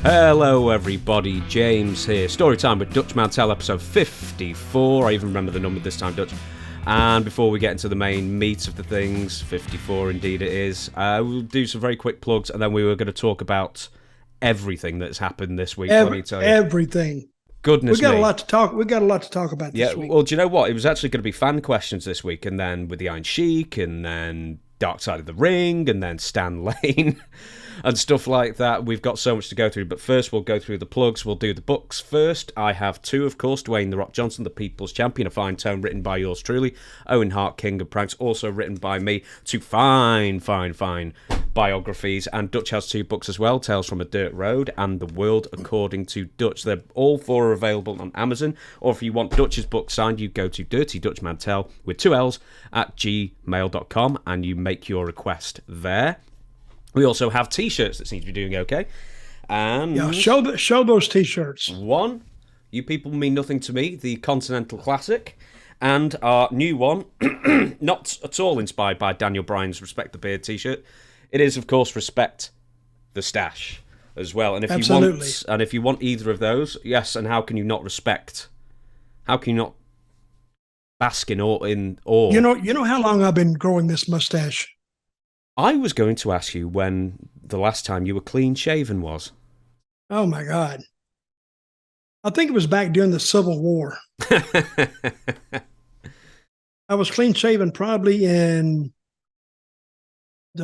Hello everybody, James here. Storytime with Dutch Mantell, episode 54. I even remember the number this time, Dutch. And before we get into the main meat of the things, 54 indeed it is, we'll do some very quick plugs, and then we were going to talk about everything that's happened this week. Let me tell you. Everything. Goodness we got me. a lot to talk. We got a lot to talk about this week. Well, do you know what? It was actually going to be fan questions this week, and then with the Iron Sheik, and then Drak Side of the Ring, and then Stan Lane. And stuff like that. We've got so much to go through, but first we'll go through the plugs. We'll do the books first. I have two, of course. Dwayne "The Rock" Johnson, the People's Champion, A Fine Tone, written by yours truly. Owen Hart, King of Pranks, also written by me. Two fine biographies. And Dutch has two books as well, Tales from a Dirt Road and The World According to Dutch. They're all four are available on Amazon, or if you want Dutch's book signed, you go to Dirty Dutch Mantell with 2 L's at gmail.com and you make your request there. We also have T-shirts that seem to be doing okay. And yeah, show those T-shirts. One, You People Mean Nothing to Me, the Continental Classic. And our new one, not at all inspired by Daniel Bryan's Respect the Beard T-shirt. It is, of course, Respect the Stache as well. And if you want either of those, yes, and how can you not respect? How can you not bask in awe? You know how long I've been growing this mustache? I was going to ask you when the last time you were clean shaven was. Oh, my God. I think it was back during the Civil War. I was clean shaven probably in the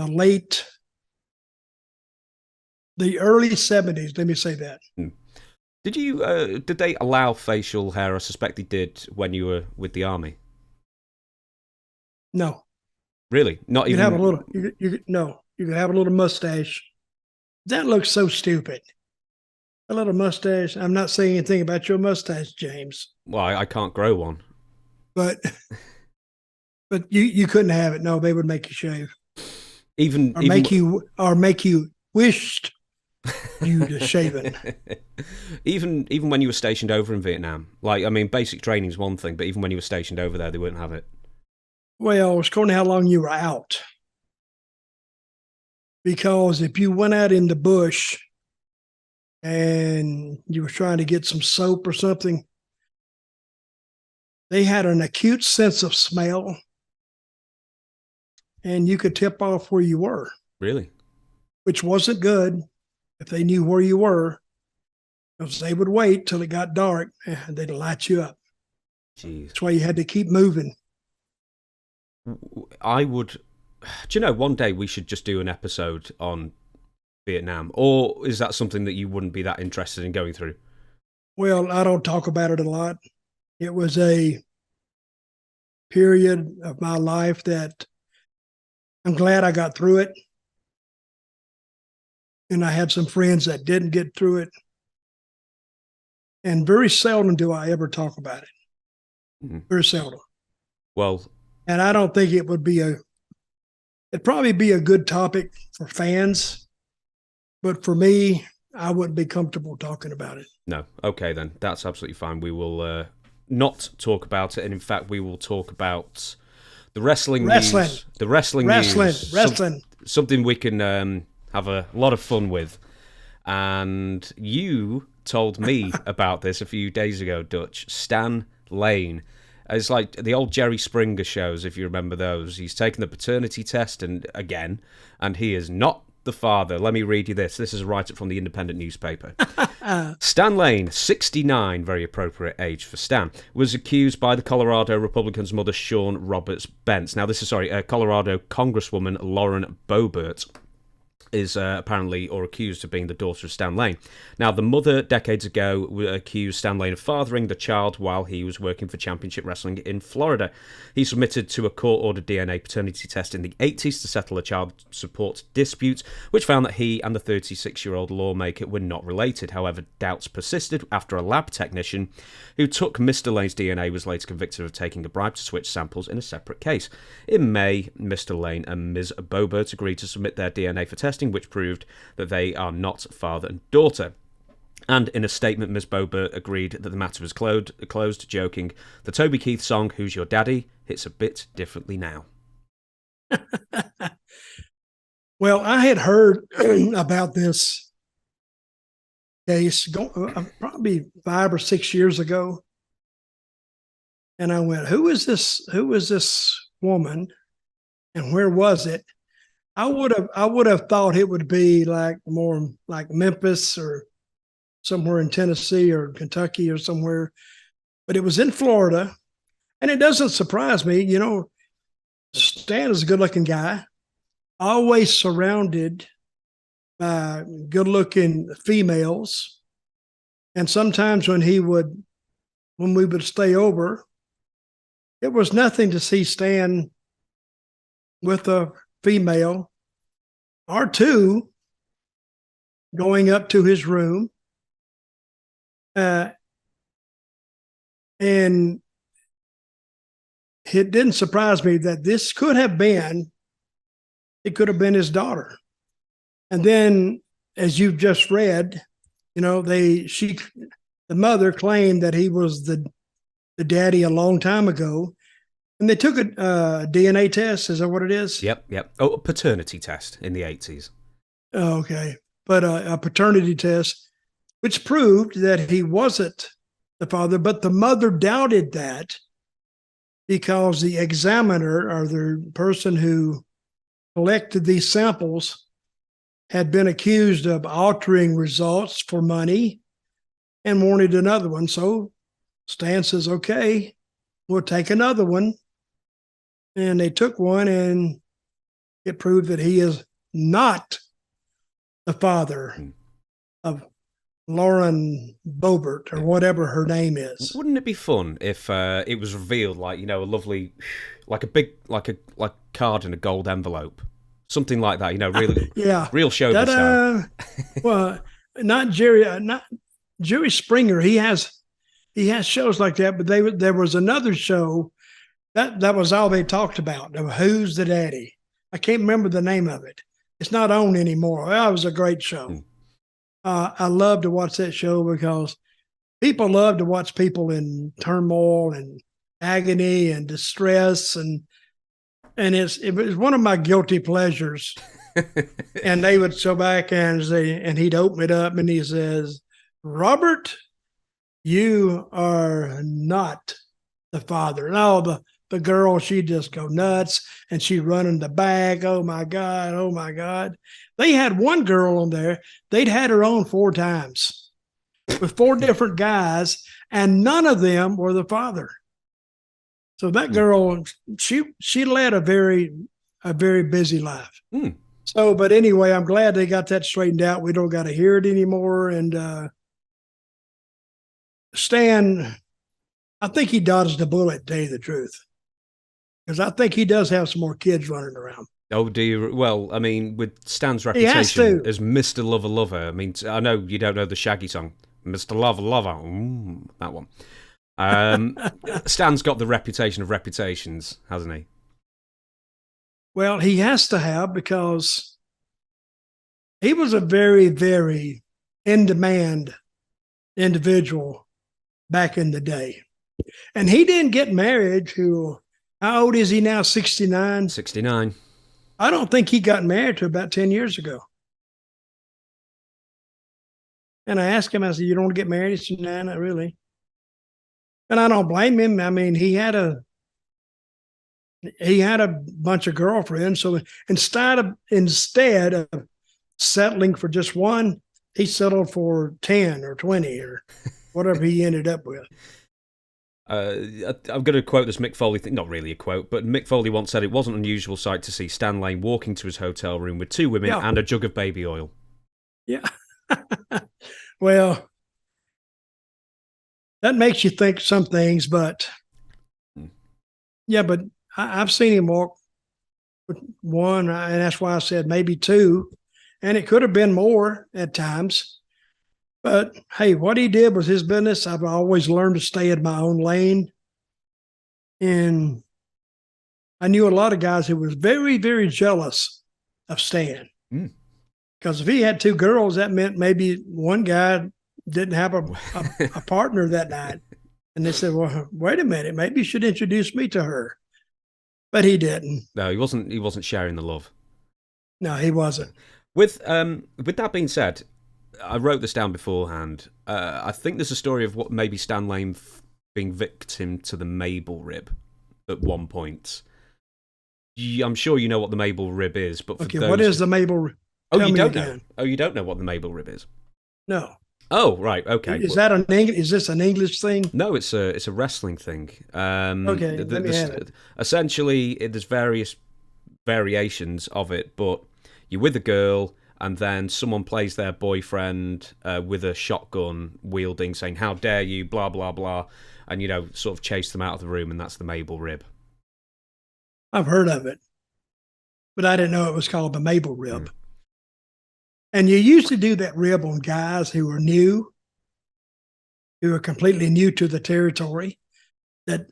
early 70s. Let me say that. Did they allow facial hair? I suspect they did when you were with the army. No. Really? Not even. You could have a little mustache. That looks so stupid. A little mustache. I'm not saying anything about your mustache, James. Well, I can't grow one. But you couldn't have it. No, they would make you shave. Make you wished you to shaven. Even when you were stationed over in Vietnam, basic training is one thing, but even when you were stationed over there, they wouldn't have it. Well, it's according to how long you were out. Because if you went out in the bush and you were trying to get some soap or something, they had an acute sense of smell, and you could tip off where you were. Really? Which wasn't good if they knew where you were, because they would wait till it got dark and they'd light you up. Jeez. That's why you had to keep moving. One day we should just do an episode on Vietnam, or is that something that you wouldn't be that interested in going through? Well, I don't talk about it a lot. It was a period of my life that I'm glad I got through it. And I had some friends that didn't get through it. And very seldom do I ever talk about it. Mm-hmm. Very seldom. Well, and I don't think it'd probably be a good topic for fans, but for me, I wouldn't be comfortable talking about it. No. Okay, then. That's absolutely fine. We will not talk about it, and in fact, we will talk about the wrestling news. The wrestling news. Something we can have a lot of fun with. And you told me about this a few days ago, Dutch. Stan Lane. It's like the old Jerry Springer shows, if you remember those. He's taken the paternity test, and he is not the father. Let me read you this. This is a write-up from the Independent newspaper. Stan Lane, 69, very appropriate age for Stan, was accused by the Colorado Republican's mother, Shawn Roberts Bentz. Now, Colorado Congresswoman Lauren Boebert is apparently or accused of being the daughter of Stan Lane. Now, the mother, decades ago, accused Stan Lane of fathering the child while he was working for Championship Wrestling in Florida. He submitted to a court-ordered DNA paternity test in the 80s to settle a child support dispute, which found that he and the 36-year-old lawmaker were not related. However, doubts persisted after a lab technician who took Mr. Lane's DNA was later convicted of taking a bribe to switch samples in a separate case. In May, Mr. Lane and Ms. Boebert agreed to submit their DNA for testing, which proved that they are not father and daughter. And in a statement, Ms. Boebert agreed that the matter was closed, joking, "The Toby Keith song, 'Who's Your Daddy?' hits a bit differently now." Well, I had heard about this case, probably 5 or 6 years ago. And I went, who is this woman and where was it? I would have thought it would be like more like Memphis or somewhere in Tennessee or Kentucky or somewhere, but it was in Florida. And it doesn't surprise me, you know, Stan is a good looking guy, always surrounded by good looking females. And sometimes when we would stay over, it was nothing to see Stan with a female or two going up to his room. And it didn't surprise me that it could have been his daughter. And then, as you've just read, you know, the mother claimed that he was the daddy a long time ago. And they took a DNA test. Is that what it is? Yep. Oh, a paternity test in the 80s. Oh, okay. But a paternity test, which proved that he wasn't the father, but the mother doubted that because the examiner, or the person who collected these samples, had been accused of altering results for money and wanted another one. So Stan says, okay, we'll take another one. And they took one, and it proved that he is not the father of Lauren Boebert, or whatever her name is. Wouldn't it be fun if it was revealed, like, you know, a lovely, like a big, like card in a gold envelope, something like that, you know, really, real showbiz style. Well, not Jerry Springer. He has shows like that, but there was another show that was all they talked about. Who's the Daddy? I can't remember the name of it. It's not on anymore. That was a great show. I love to watch that show because people love to watch people in turmoil and agony and distress, and it was one of my guilty pleasures. And they would go back and he'd open it up and he says, "Robert, you are not the father." And all the girl, she'd just go nuts and she'd run in the back. Oh my God. Oh my God. They had one girl on there. They'd had her on 4 times with 4 different guys, and none of them were the father. So that girl, she led a very busy life. So, but anyway, I'm glad they got that straightened out. We don't got to hear it anymore. And Stan, I think he dodged the bullet, to tell you the truth, because I think he does have some more kids running around. Oh, do you? Well, I mean, with Stan's reputation as Mr. Lover Lover, I mean, I know you don't know the Shaggy song, Mr. Lover Lover, that one. Stan's got the reputation of reputations, hasn't he? Well, he has to have, because he was a very, very in-demand individual back in the day. And he didn't get married to, how old is he now, 69? 69. I don't think he got married to about 10 years ago. And I asked him, I said, "You don't want to get married?" He said, "Nah, not really." And I don't blame him. I mean, he had a bunch of girlfriends. So instead of settling for just one, he settled for 10 or 20 or whatever he ended up with. I'm going to quote this Mick Foley thing. Not really a quote, but Mick Foley once said it wasn't an unusual sight to see Stan Lane walking to his hotel room with 2 women and a jug of baby oil. Yeah. Well, that makes you think some things, but yeah, but I've seen him walk with 1, and that's why I said maybe 2, and it could have been more at times. But hey, what he did was his business. I've always learned to stay in my own lane. And I knew a lot of guys who was very, very jealous of Stan. Because if he had 2 girls, that meant maybe one guy didn't have a partner that night. And they said, "Well, wait a minute, maybe you should introduce me to her." But he didn't. No, he wasn't sharing the love. No, he wasn't. With that being said, I wrote this down beforehand. I think there's a story of what maybe Stan Lane being victim to the Mabel rib at one point. I'm sure you know what the Mabel rib is, but what is the Mabel rib? Oh, you don't know? Oh, you don't know what the Mabel rib is? No. Oh, right. Okay. Is that is this an English thing? No, it's a wrestling thing. Okay, let me have it. Essentially, there's various variations of it, but you're with a girl, and then someone plays their boyfriend with a shotgun wielding, saying, "How dare you?" Blah blah blah, and sort of chase them out of the room, and that's the Mabel rib. I've heard of it, but I didn't know it was called the Mabel rib. And you used to do that rib on guys who were new, who are completely new to the territory, that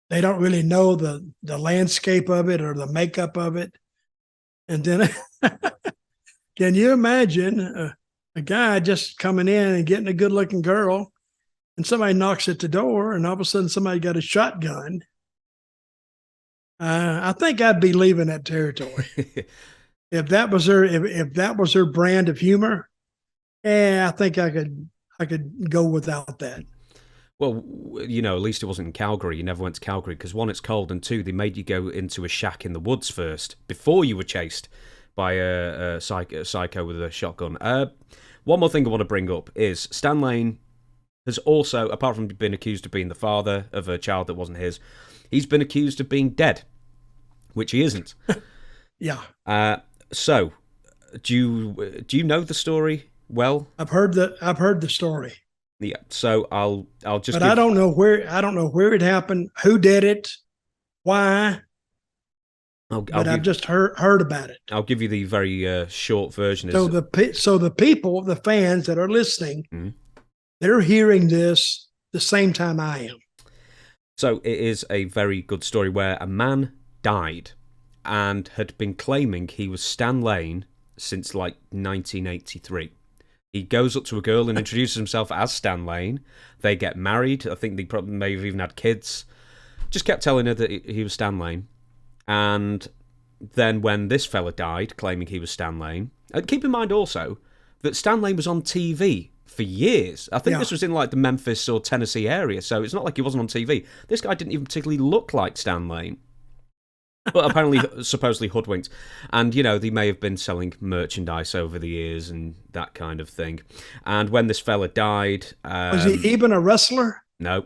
they don't really know the landscape of it or the makeup of it. And then can you imagine a guy just coming in and getting a good looking girl, and somebody knocks at the door, and all of a sudden somebody got a shotgun? I think I'd be leaving that territory. If that was her brand of humor, I think I could go without that. Well, at least it wasn't in Calgary. You never went to Calgary because, one, it's cold, and two, they made you go into a shack in the woods first before you were chased by a psycho with a shotgun. One more thing I want to bring up is Stan Lane has also, apart from being accused of being the father of a child that wasn't his, he's been accused of being dead, which he isn't. Yeah. So, do you know the story well? I've heard the story. Yeah. So I'll just. But I don't know where it happened, who did it, why. I've just heard about it. I'll give you the very short version. So the people, the fans that are listening, they're hearing this the same time I am. So it is a very good story where a man died and had been claiming he was Stan Lane since like 1983. He goes up to a girl and introduces himself as Stan Lane. They get married. I think they probably may have even had kids. Just kept telling her that he was Stan Lane. And then when this fella died, claiming he was Stan Lane, and keep in mind also that Stan Lane was on TV for years. I think this was in like the Memphis or Tennessee area, so it's not like he wasn't on TV. This guy didn't even particularly look like Stan Lane. But apparently, supposedly hoodwinked. And, they may have been selling merchandise over the years and that kind of thing. And when this fella died... was he even a wrestler? No.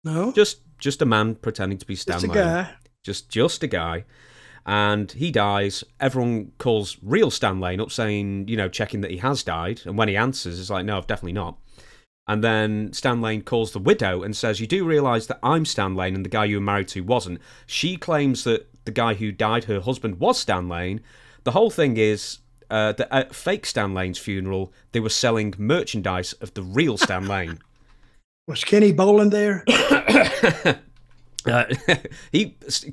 No? Just a man pretending to be Stan Lane. Just a guy. Just a guy. And he dies. Everyone calls real Stan Lane up saying, checking that he has died. And when he answers, it's like, no, I've definitely not. And then Stan Lane calls the widow and says, you do realise that I'm Stan Lane and the guy you were married to wasn't. She claims that the guy who died, her husband, was Stan Lane. The whole thing is that at fake Stan Lane's funeral, they were selling merchandise of the real Stan Lane. Was Kenny Bolin there?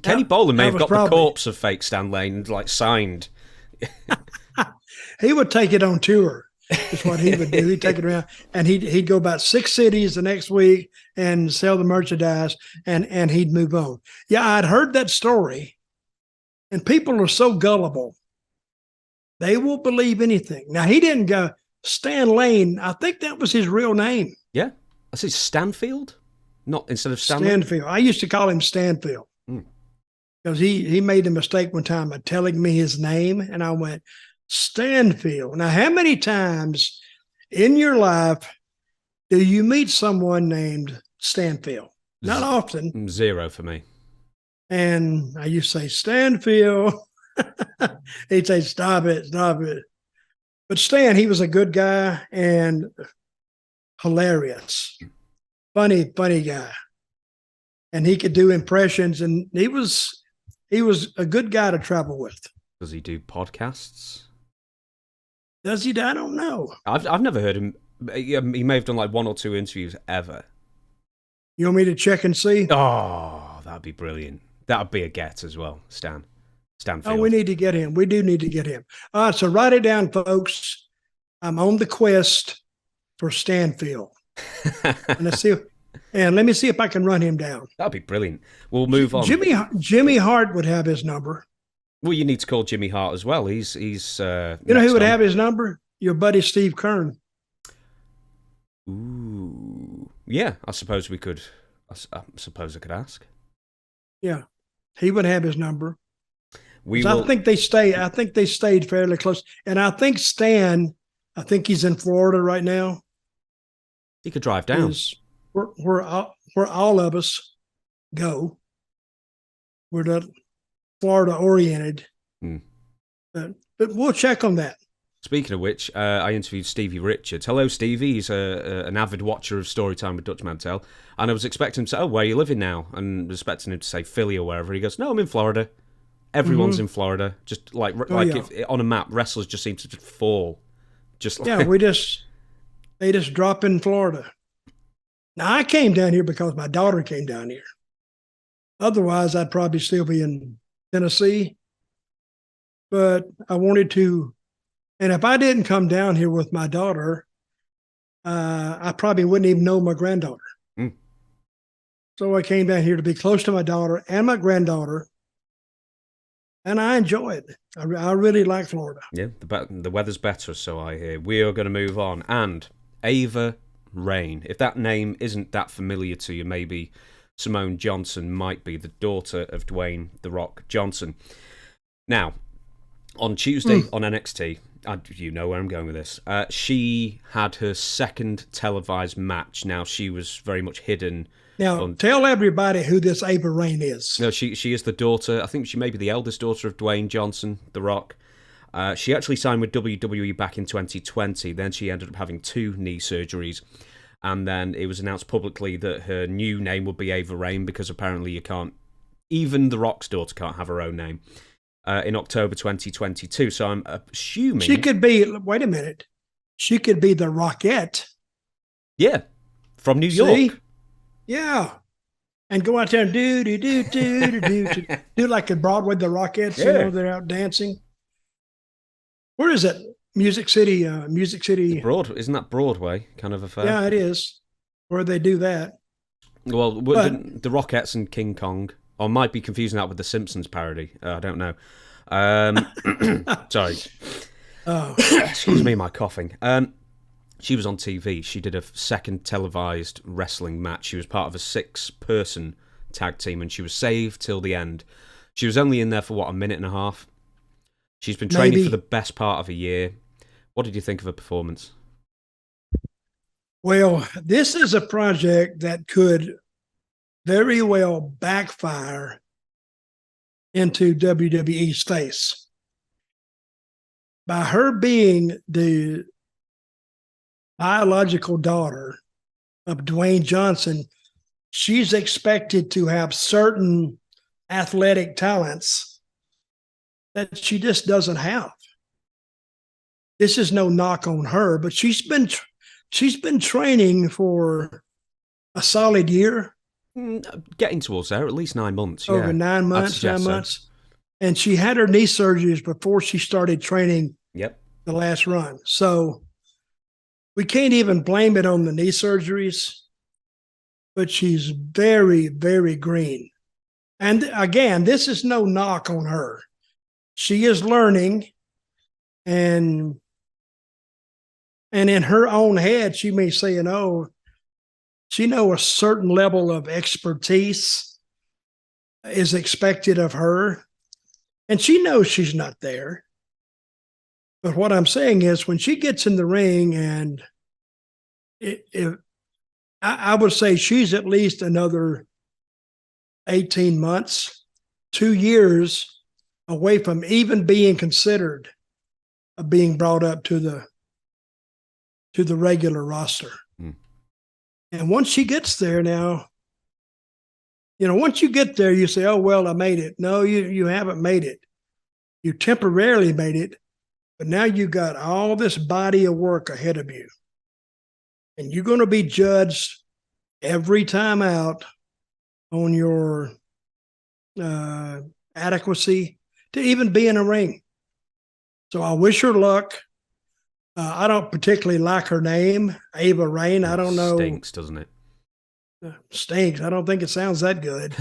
Kenny Bolin may have got the corpse of fake Stan Lane signed. He would take it on tour. Is what he would do. He'd take it around, and he'd go about 6 cities the next week and sell the merchandise, and he'd move on. Yeah, I'd heard that story, and people are so gullible. They will believe anything. Now, he didn't go Stan Lane. I think that was his real name. Yeah. I said Stanfield, not instead of Stanfield. I used to call him Stanfield because he made the mistake one time of telling me his name, and I went, Stanfield. Now, how many times in your life do you meet someone named Stanfield? Not often. 0 for me. And I used to say, Stanfield. He'd say, stop it. But Stan, he was a good guy and hilarious. Funny guy. And he could do impressions, and he was a good guy to travel with. Does he do podcasts? Does he? I don't know. I've never heard him. He may have done like 1 or 2 interviews ever. You want me to check and see? Oh, that'd be brilliant. That'd be a get as well, Stanfield. Oh, we need to get him. We do need to get him. All right, so write it down, folks. I'm on the quest for Stanfield. And let me see if I can run him down. That'd be brilliant. We'll move on. Jimmy Hart would have his number. Well, you need to call Jimmy Hart as well. He's you know who would have his number? your buddy Steve Kern. Ooh, yeah. I suppose we could. I suppose I could ask. Yeah, he would have his number. I think they stay. I think they stayed fairly close, and I think Stan. I think he's in Florida right now. He could drive down. Where all of us go. We're not Florida oriented, but we'll check on that. Speaking of which, I interviewed Stevie Richards. Hello, Stevie. He's an avid watcher of Storytime with Dutch Mantell. And I was expecting him to say, where are you living now? And was expecting him to say Philly or wherever. He goes, no, I'm in Florida. Everyone's in Florida. Just if on a map, wrestlers just seem to just fall. They just drop in Florida. Now, I came down here because my daughter came down here. Otherwise, I'd probably still be in Tennessee. But I wanted to, and if I didn't come down here with my daughter, I probably wouldn't even know my granddaughter. So I came down here to be close to my daughter and my granddaughter, and I enjoy it. I really like Florida. Yeah, the weather's better, so I hear. We are going to move on. And Ava Raine, if that name isn't that familiar to you, maybe Simone Johnson might be, the daughter of Dwayne "The Rock" Johnson. Now, on Tuesday on NXT, you know where I'm going with this, she had her second televised match. Now, she was very much hidden. Now, tell everybody who this Ava Raine is. No, she is the daughter. I think she may be the eldest daughter of Dwayne Johnson, The Rock. She actually signed with WWE back in 2020. Then she ended up having 2 knee surgeries. And then it was announced publicly that her new name would be Ava Raine, because apparently you can't, even The Rock's daughter can't have her own name, in October 2022. So I'm assuming... She could be, wait a minute, she could be the Rockette. Yeah, from New York. Yeah. And go out there and do like a Broadway, the Rockettes, they're out dancing. Where is it? Music City. Isn't that Broadway kind of affair? Yeah, it is. Where they do that. Well, the Rockettes and King Kong. Or might be confusing that with the Simpsons parody. I don't know. Sorry. Oh. Excuse me, my coughing. She was on TV. She did a second televised wrestling match. She was part of a 6-person tag team, and she was saved till the end. She was only in there for, a minute and a half? She's been training for the best part of a year. What did you think of her performance? Well, this is a project that could very well backfire into WWE's face. By her being the biological daughter of Dwayne Johnson, she's expected to have certain athletic talents that she just doesn't have. This is no knock on her, but she's been training for a solid year. Getting towards there, at least 9 months. Over 9 months, 9 months. And she had her knee surgeries before she started training the last run. So we can't even blame it on the knee surgeries, but she's very, very green. And again, this is no knock on her. She is learning, and in her own head, she may say, she knows a certain level of expertise is expected of her, and she knows she's not there. But what I'm saying is, when she gets in the ring, and I would say she's at least another 18 months, 2 years away from even being considered of being brought up to the regular roster. And once she gets there now, once you get there, you say, oh, well, I made it. No, you haven't made it. You temporarily made it, but now you've got all this body of work ahead of you. And you're going to be judged every time out on your adequacy to even be in a ring. So I wish her luck. I don't particularly like her name, Ava Raine. I don't know. Stinks, doesn't it? Stinks. I don't think it sounds that good.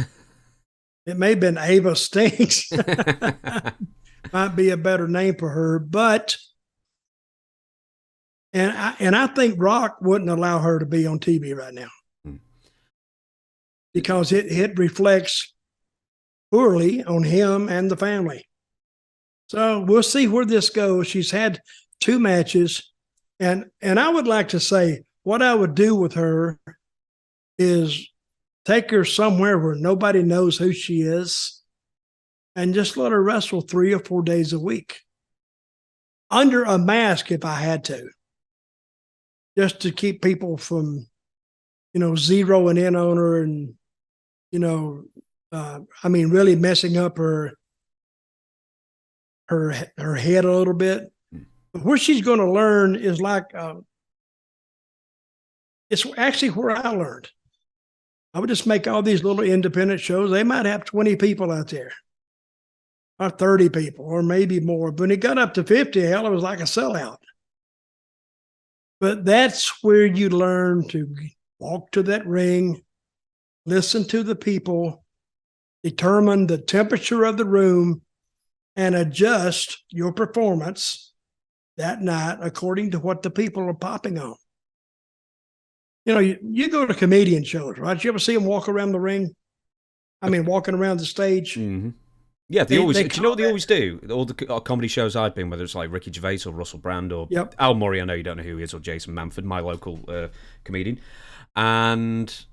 It may have been Ava Stinks. Might be a better name for her. But And I think Rock wouldn't allow her to be on TV right now because it reflects poorly on him and the family. So we'll see where this goes. She's had 2 matches, and I would like to say what I would do with her is take her somewhere where nobody knows who she is and just let her wrestle 3 or 4 days a week under a mask if I had to, just to keep people from, zeroing in on her and, really messing up her head a little bit. But where she's going to learn is like, it's actually where I learned. I would just make all these little independent shows. They might have 20 people out there or 30 people or maybe more. But when it got up to 50, hell, it was like a sellout. But that's where you learn to walk to that ring, listen to the people, determine the temperature of the room, and adjust your performance that night according to what the people are popping on. You go to comedian shows, right? You ever see them walk around the ring? Walking around the stage. Mm-hmm. Yeah, they always. Do you know what they always do? All the comedy shows I've been, whether it's like Ricky Gervais or Russell Brand or Al Murray, I know you don't know who he is, or Jason Manford, my local comedian, and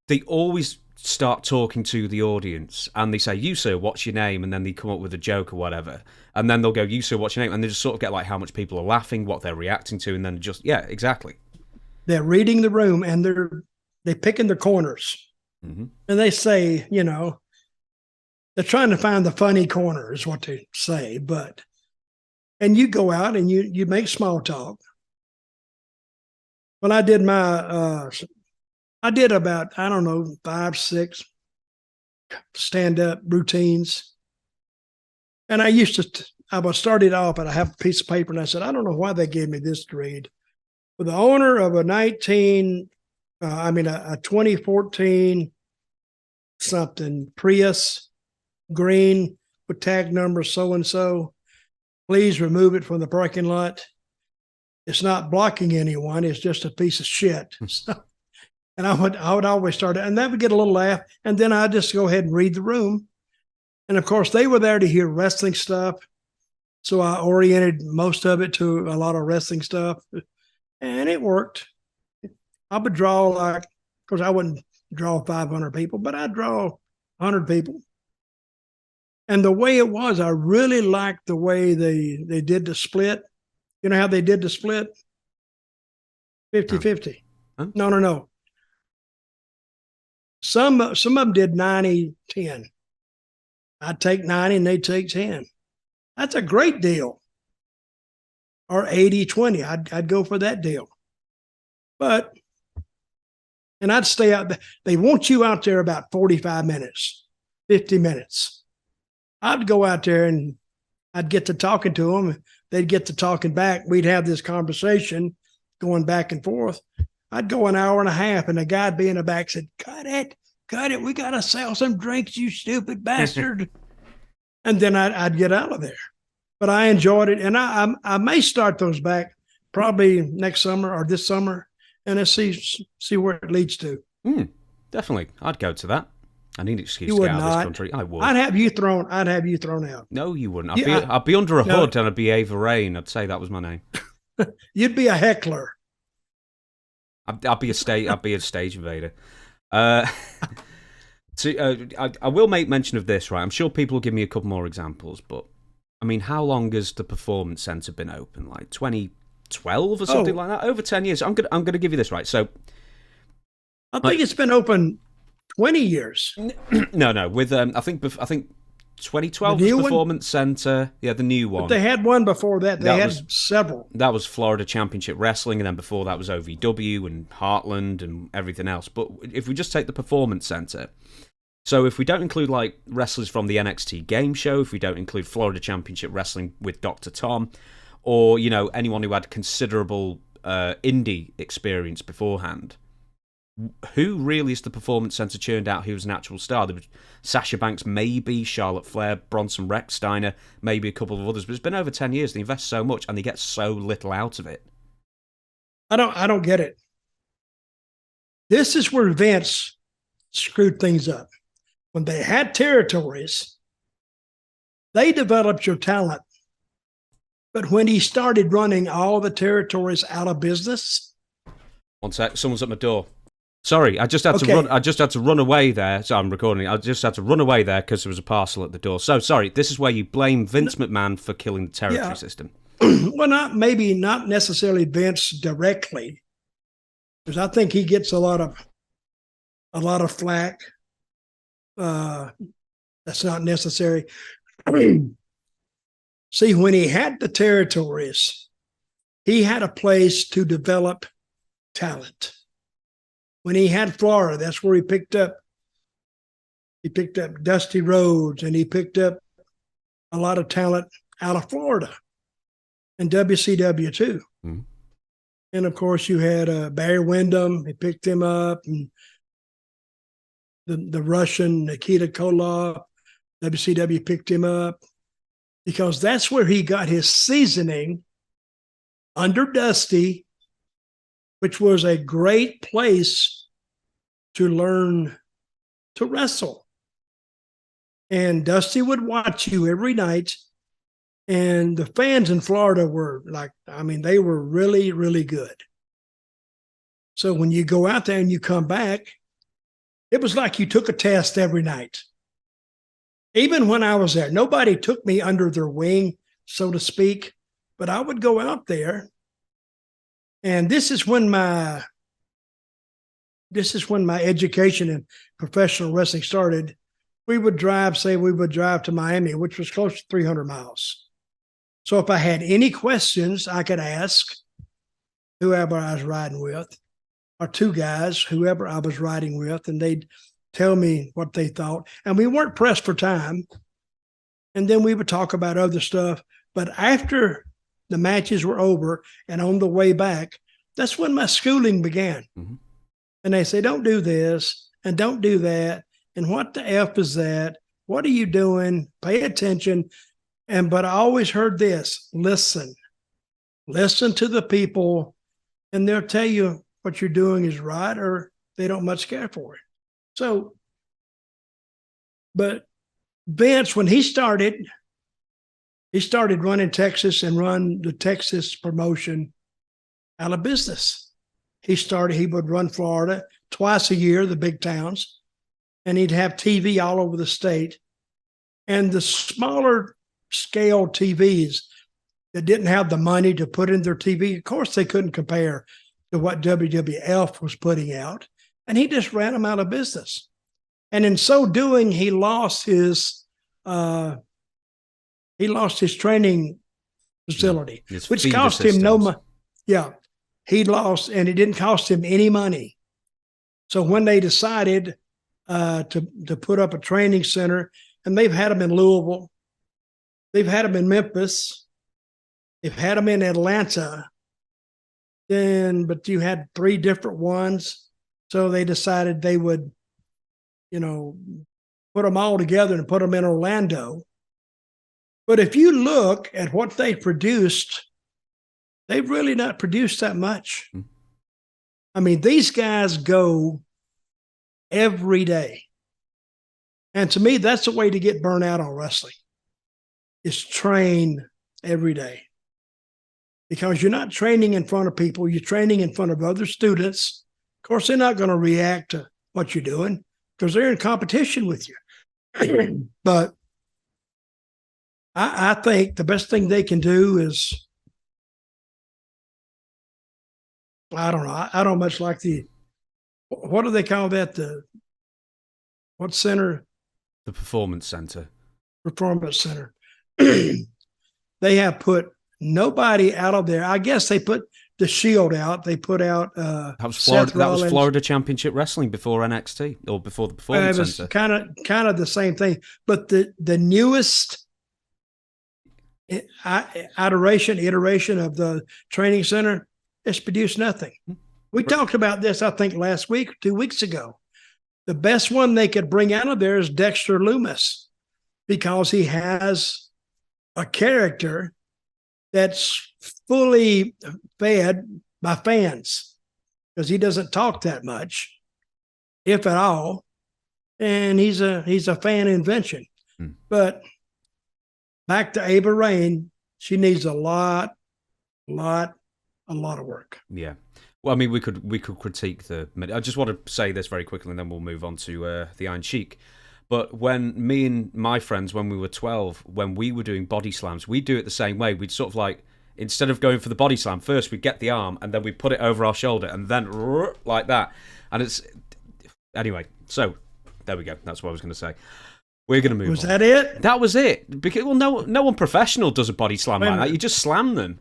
they always start talking to the audience, and they say, "You sir, what's your name?" And then they come up with a joke or whatever, and then they'll go, "You sir, what's your name?" And they just sort of get like how much people are laughing, what they're reacting to, and then just exactly. They're reading the room and they're picking their corners, and they say, they're trying to find the funny corner is what they say. And you go out and you make small talk. Well, I did about, 5, 6 stand-up routines. And I started off, and I have a piece of paper, and I said, I don't know why they gave me this to read. For the owner of a 2014 something Prius green with tag number so-and-so, please remove it from the parking lot. It's not blocking anyone. It's just a piece of shit. And I would always start it, and that would get a little laugh. And then I'd just go ahead and read the room. And of course, they were there to hear wrestling stuff. So I oriented most of it to a lot of wrestling stuff. And it worked. I would draw of course, I wouldn't draw 500 people, but I'd draw 100 people. And the way it was, I really liked the way they did the split. You know how they did the split? 50-50. Huh? No. Some of them did 90-10. I'd take 90 and they'd take 10. That's a great deal. Or 80-20. I'd go for that deal. And I'd stay out there. They want you out there about 45 minutes, 50 minutes. I'd go out there and I'd get to talking to them. They'd get to talking back. We'd have this conversation going back and forth. I'd go an hour and a half, and the guy'd be in the back said, cut it. We got to sell some drinks, you stupid bastard. And then I'd get out of there. But I enjoyed it. And I may start those back probably next summer or this summer, and let's see where it leads to. Definitely. I'd go to that. I need an excuse you to would get out not. of this country. I would. I'd have you thrown out. No, you wouldn't. I'd be under a hood and I'd be Ava Raine. I'd say that was my name. You'd be a heckler. I'd be a stage invader. I will make mention of this, right? I'm sure people will give me a couple more examples, but I mean, how long has the Performance Center been open? Like 2012 or something like that? Over 10 years. I'm gonna give you this, right? So I think it's been open 20 years. No. With I think 2012 was Performance Center. Yeah, the new one. But they had one before that. They had several. That was Florida Championship Wrestling, and then before that was OVW and Heartland and everything else. But if we just take the Performance Center, so if we don't include like wrestlers from the NXT game show, if we don't include Florida Championship Wrestling with Dr. Tom, or anyone who had considerable indie experience beforehand, who really is the Performance Center churned out who was an actual star? There was Sasha Banks, maybe Charlotte Flair, Bronson Rex, Steiner, maybe a couple of others. But it's been over 10 years. They invest so much and they get so little out of it. I don't get it. This is where Vince screwed things up. When they had territories, they developed your talent. But when he started running all the territories out of business. One sec, someone's at my door. Sorry, I just had to run away there. So I'm recording. I just had to run away there because there was a parcel at the door. So sorry, this is where you blame Vince McMahon for killing the territory system. Well, not necessarily Vince directly, because I think he gets a lot of flack. That's not necessary. See, when he had the territories, he had a place to develop talent. When he had Florida, that's where he picked up Dusty Rhodes, and he picked up a lot of talent out of Florida and WCW too. Mm-hmm. And of course, you had Barry Windham. He picked him up, and the Russian Nikita Koloff, WCW picked him up because that's where he got his seasoning under Dusty, which was a great place to learn to wrestle. And Dusty would watch you every night. And the fans in Florida were they were really, really good. So when you go out there and you come back, it was like you took a test every night. Even when I was there, nobody took me under their wing, so to speak, but I would go out there. And this is when my education in professional wrestling started. We would drive to Miami, which was close to 300 miles. So if I had any questions, I could ask whoever I was riding with, or two guys, whoever I was riding with, and they'd tell me what they thought. And we weren't pressed for time. And then we would talk about other stuff. But after the matches were over and on the way back, that's when my schooling began. Mm-hmm. And they say, don't do this and don't do that. And what the F is that? What are you doing? Pay attention. But I always heard this: listen to the people, and they'll tell you what you're doing is right, or they don't much care for it. So, but Vince, when he started running Texas and run the Texas promotion out of business. He would run Florida twice a year, the big towns, and he'd have TV all over the state. And the smaller scale TVs that didn't have the money to put in their TV, of course, they couldn't compare to what WWF was putting out. And he just ran them out of business. And in so doing, he lost his training facility, which cost him no money. Yeah, he lost, and it didn't cost him any money. So when they decided to put up a training center, and they've had them in Louisville, they've had them in Memphis, they've had them in Atlanta, but you had 3 different ones. So they decided they would, put them all together and put them in Orlando. But if you look at what they produced, they've really not produced that much. Mm-hmm. I mean, these guys go every day. And to me, that's the way to get burnt out on wrestling, is train every day. Because you're not training in front of people, you're training in front of other students. Of course, they're not going to react to what you're doing because they're in competition with you. But I think the best thing they can do is, I don't know. I don't much like what do they call that? What center? The Performance Center. Performance Center. They have put nobody out of there. I guess they put the Shield out. They put out that was Florida. That was Florida Championship Wrestling before NXT or before the Performance Center. It was kind of the same thing. But the newest iteration of the training center, it's produced nothing. We talked about this, I think, last week, 2 weeks ago. The best one they could bring out of there is Dexter Lumis, because he has a character that's fully fed by fans because he doesn't talk that much, if at all. And he's a fan invention. But back to Ava Raine, she needs a lot of work. Yeah. Well, I mean, we could critique I just want to say this very quickly, and then we'll move on to the Iron Sheik. But when me and my friends, when we were 12, when we were doing body slams, we'd do it the same way. We'd sort of like, instead of going for the body slam, first we'd get the arm, and then we'd put it over our shoulder, and then like that. And it's... Anyway, so there we go. That's what I was going to say. We're going to move on. Was that it? That was it. Because, well, no one professional does a body slam like that. You just slam them.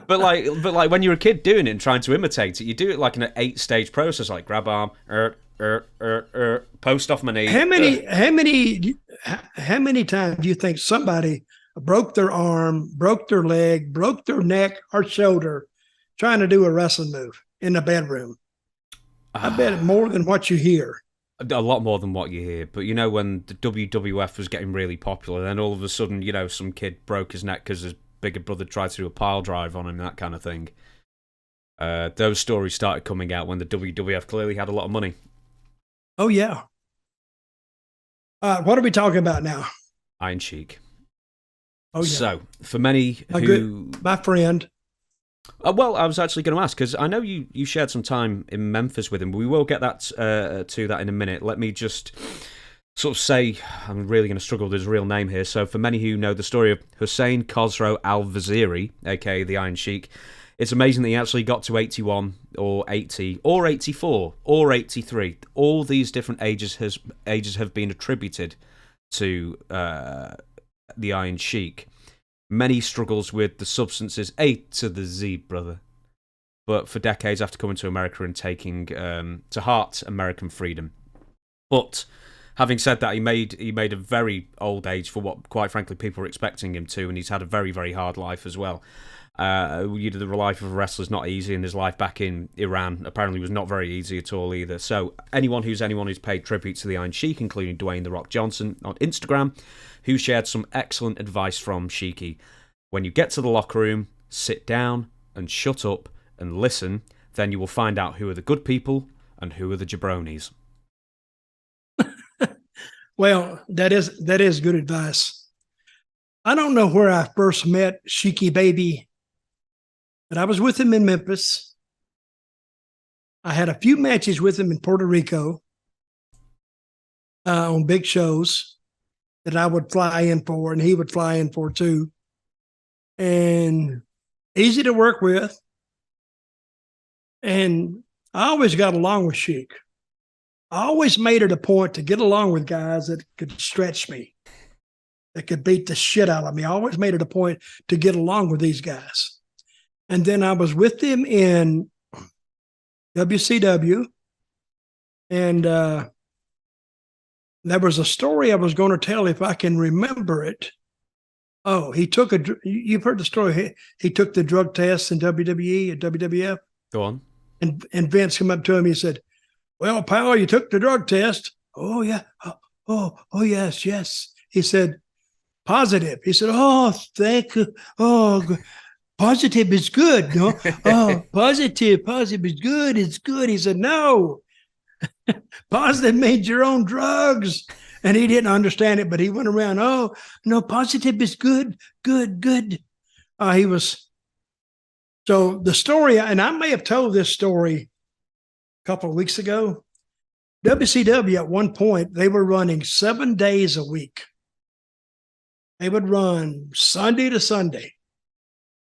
but like when you're a kid doing it and trying to imitate it, you do it like in an 8-stage process, like grab arm, post off my knee. How many times do you think somebody broke their arm, broke their leg, broke their neck or shoulder trying to do a wrestling move in the bedroom? I bet more than what you hear. A lot more than what you hear. But you know, when the WWF was getting really popular, then all of a sudden, you know, some kid broke his neck because his bigger brother tried to do a pile drive on him, that kind of thing. Those stories started coming out when the WWF clearly had a lot of money. Oh, yeah. What are we talking about now? Iron Sheik. Oh, yeah. So, for many my friend. Well, I was actually going to ask, because I know you shared some time in Memphis with him. We will get that to that in a minute. Let me just sort of say, I'm really going to struggle with his real name here. So for many who know the story of Hussein Khosrow Al-Vaziri, a.k.a. the Iron Sheik, it's amazing that he actually got to 81 or 80 or 84 or 83. All these different ages have been attributed to the Iron Sheik. Many struggles with the substances, A to the Z, brother. But for decades after coming to America and taking to heart American freedom. But having said that, he made a very old age for what, quite frankly, people were expecting him to, and he's had a very, very hard life as well. The life of a wrestler is not easy, and his life back in Iran apparently was not very easy at all either. So anyone who's paid tribute to the Iron Sheik, including Dwayne "The Rock" Johnson on Instagram, who shared some excellent advice from Sheiky. When you get to the locker room, sit down and shut up and listen. Then you will find out who are the good people and who are the jabronis. Well, that is good advice. I don't know where I first met Sheiky Baby, but I was with him in Memphis. I had a few matches with him in Puerto Rico on big shows that I would fly in for, and he would fly in for too. And easy to work with. And I always got along with Sheik. I always made it a point to get along with guys that could stretch me, that could beat the shit out of me. I always made it a point to get along with these guys. And then I was with them in WCW, and there was a story I was going to tell if I can remember it. Oh, you've heard the story. He took the drug test in WWE and WWF. Go on. And Vince came up to him. He said, "Well, pal, you took the drug test." "Oh, yeah. Oh, yes. He said, "Positive." He said, "Oh, thank you. Oh, positive is good. No? Oh, positive is good. It's good." He said, "No. Positive means your own drugs." And he didn't understand it, but he went around, "Oh, no, positive is good. He was. So the story, and I may have told this story a couple of weeks ago. WCW at one point, they were running 7 days a week. They would run Sunday to Sunday.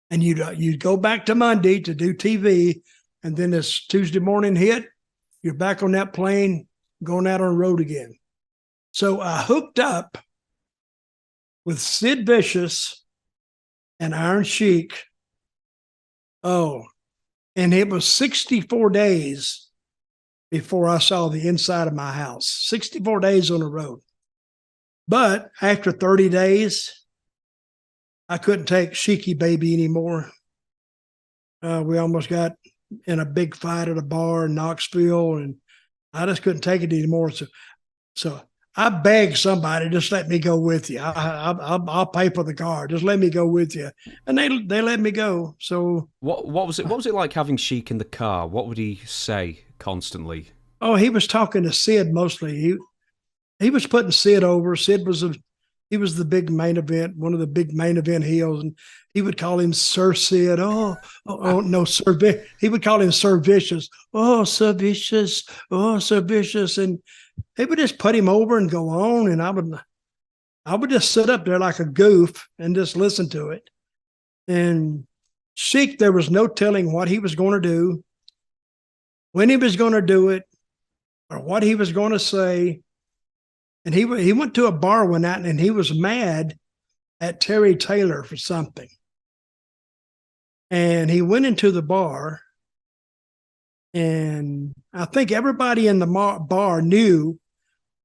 And you'd go back to Monday to do TV. And then as Tuesday morning hit, you're back on that plane, going out on the road again. So I hooked up with Sid Vicious and Iron Sheik. Oh, and it was 64 days before I saw the inside of my house. 64 days on the road. But after 30 days, I couldn't take Sheiky Baby anymore. We almost got in a big fight at a bar in Knoxville, and I just couldn't take it anymore. So I begged somebody, just let me go with you. I'll pay for the car. Just let me go with you. And they let me go. So what was it? What was it like having Sheik in the car? What would he say constantly? Oh, he was talking to Sid mostly. He was putting Sid over. Sid was he was the big main event, one of the big main event heels, and he would call him Sir Sid. Oh no, Sir. He would call him Sir Vicious. Oh, Sir Vicious. Oh, Sir Vicious, and he would just put him over and go on, and I would just sit up there like a goof and just listen to it. And Sheik, there was no telling what he was going to do, when he was going to do it, or what he was going to say. And he went to a bar one night, and he was mad at Terry Taylor for something. And he went into the bar, and I think everybody in the bar knew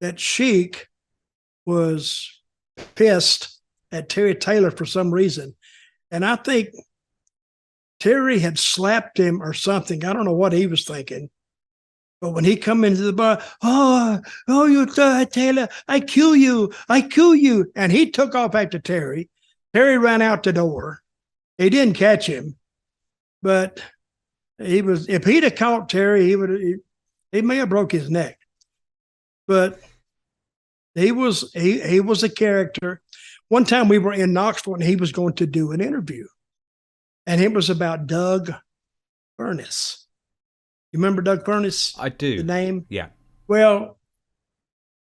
that Sheik was pissed at Terry Taylor for some reason. And I think Terry had slapped him or something. I don't know what he was thinking. But when he come into the bar, you Taylor, I kill you. And he took off after Terry. Terry ran out the door. He didn't catch him. But if he'd have caught Terry, he may have broke his neck. But he was a character. One time we were in Knoxville, and he was going to do an interview. And it was about Doug Furnas. You remember Doug Furnas? I do. The name? Yeah. Well,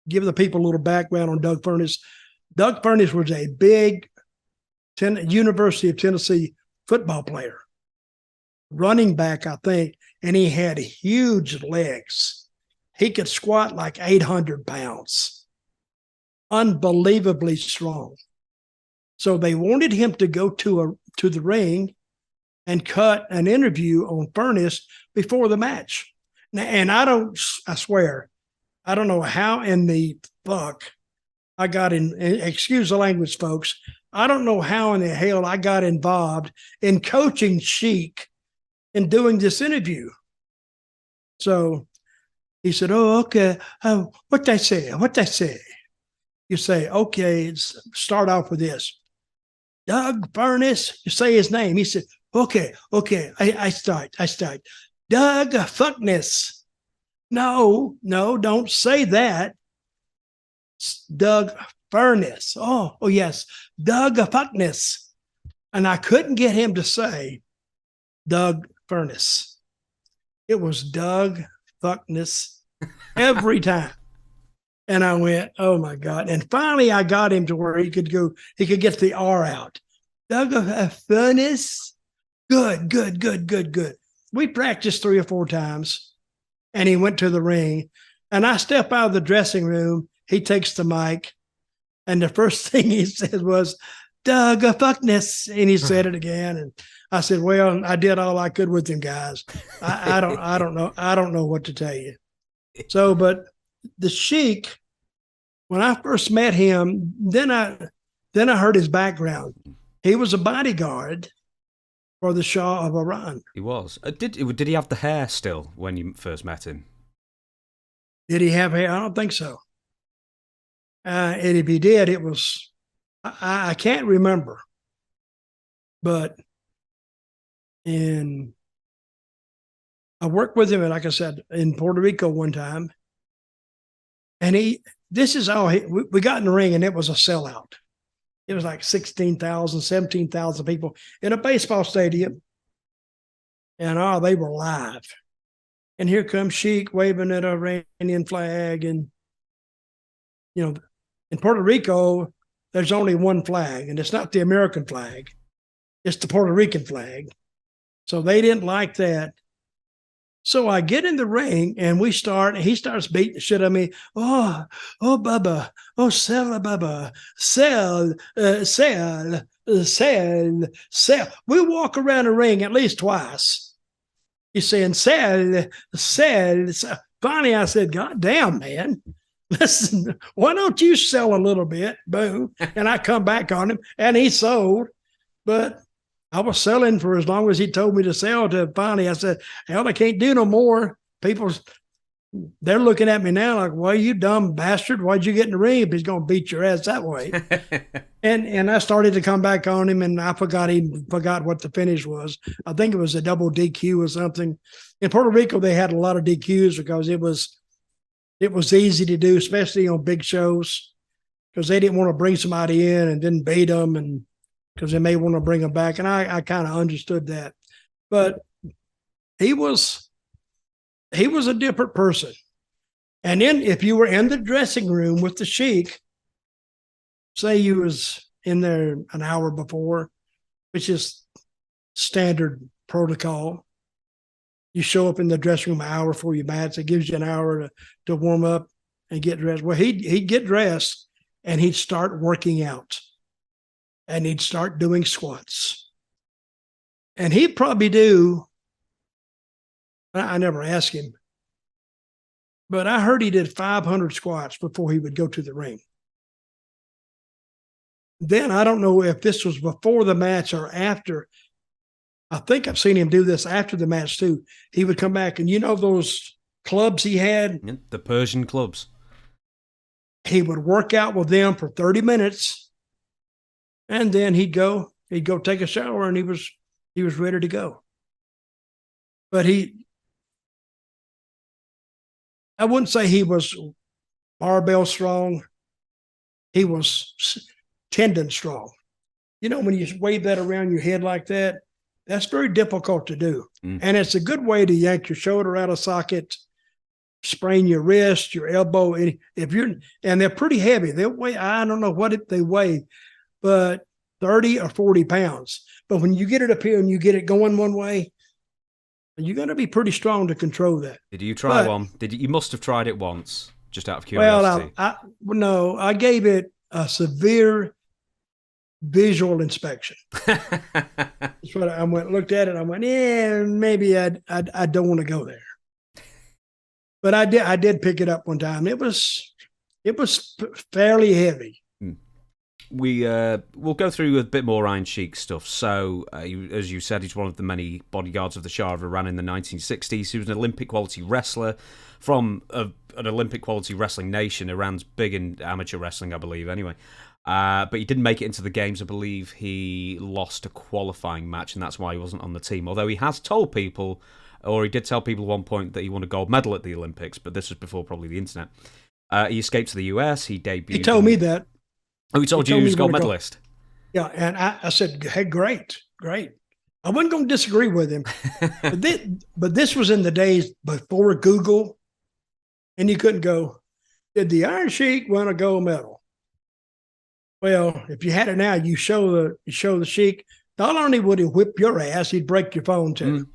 give the people a little background on Doug Furnas. Doug Furnas was a big University of Tennessee football player, running back, I think, and he had huge legs. He could squat like 800 pounds. Unbelievably strong. So they wanted him to go to the ring and cut an interview on Furnas before the match. And I swear, I don't know how in the fuck I got excuse the language, folks. I don't know how in the hell I got involved in coaching Sheik in doing this interview. So he said, oh, okay. What they say? You say, okay, start off with this. Doug Furnas, you say his name. He said, okay. I start. Doug Fuckness. No, don't say that. Doug Furnas. Oh yes. Doug Fuckness. And I couldn't get him to say Doug Furnas. It was Doug Fuckness every time. And I went, oh my God. And finally I got him to where he could get the R out. Doug Furnas. Good. We practiced 3 or 4 times, and he went to the ring. And I step out of the dressing room. He takes the mic, and the first thing he said was, Doug Fuckness. And he said it again. And I said, well, I did all I could with him, guys. I don't know what to tell you. So, but the Sheik, when I first met him, then I heard his background. He was a bodyguard for the Shah of Iran. He was. Did he have the hair still when you first met him? Did he have hair? I don't think so. And if he did, it was, I can't remember. But I worked with him, like I said, in Puerto Rico one time. And we got in the ring, and it was a sellout. It was like 16,000, 17,000 people in a baseball stadium. And they were live. And here comes Sheik waving at an Iranian flag. And, in Puerto Rico, there's only one flag, and it's not the American flag. It's the Puerto Rican flag. So they didn't like that. So I get in the ring, and he starts beating the shit out of me. Oh, Bubba. Oh, sell, Bubba. Sell. We walk around the ring at least twice. He's saying, sell. Finally, I said, God damn, man. Listen, why don't you sell a little bit? Boom. And I come back on him, and he sold. But I was selling for as long as he told me to sell. To finally, I said, hell, I can't do no more. People they're looking at me now like, well, you dumb bastard, why'd you get in the ring if he's going to beat your ass that way? and I started to come back on him, and I forgot what the finish was. I think it was a double DQ or something. In Puerto Rico, they had a lot of DQs because it was easy to do, especially on big shows, because they didn't want to bring somebody in and then beat them, and because they may want to bring them back. And I kind of understood that. But he was a different person. And then if you were in the dressing room with the Sheik, say you was in there an hour before, which is standard protocol. You show up in the dressing room an hour before your match. It gives you an hour to warm up and get dressed. Well, he'd get dressed and he'd start working out. And he'd start doing squats. And he'd probably do, I never asked him, but I heard he did 500 squats before he would go to the ring. Then I don't know if this was before the match or after. I think I've seen him do this after the match too. He would come back, and you know those clubs he had? The Persian clubs. He would work out with them for 30 minutes, and then he'd go take a shower, and he was ready to go. But I wouldn't say he was barbell strong. He was tendon strong. You know, when you wave that around your head like that, that's very difficult to do. And it's a good way to yank your shoulder out of socket, sprain your wrist, your elbow. And they're pretty heavy. They weigh, I don't know what they weigh, but 30 or 40 pounds. But when you get it up here and you get it going one way, you're going to be pretty strong to control that. Did you try one? You must have tried it once, just out of curiosity. Well, I gave it a severe visual inspection. That's what I looked at it. I went, maybe I don't want to go there. But I did pick it up one time. It was fairly heavy. We'll go through a bit more Iron Sheik stuff. So, as you said, he's one of the many bodyguards of the Shah of Iran in the 1960s. He was an Olympic quality wrestler from an Olympic quality wrestling nation. Iran's big in amateur wrestling, I believe, anyway. But he didn't make it into the games. I believe he lost a qualifying match, and that's why he wasn't on the team. Although he has told people, or he did tell people at one point, that he won a gold medal at the Olympics, but this was before probably the internet. He escaped to the US. He debuted. He told me that. Oh, he told you he was a gold medalist? Yeah, and I said, hey, great. I wasn't going to disagree with him. but this was in the days before Google, and you couldn't go, did the Iron Sheik win a gold medal? Well, if you had it now, you show the Sheik, not only would he whip your ass, he'd break your phone too.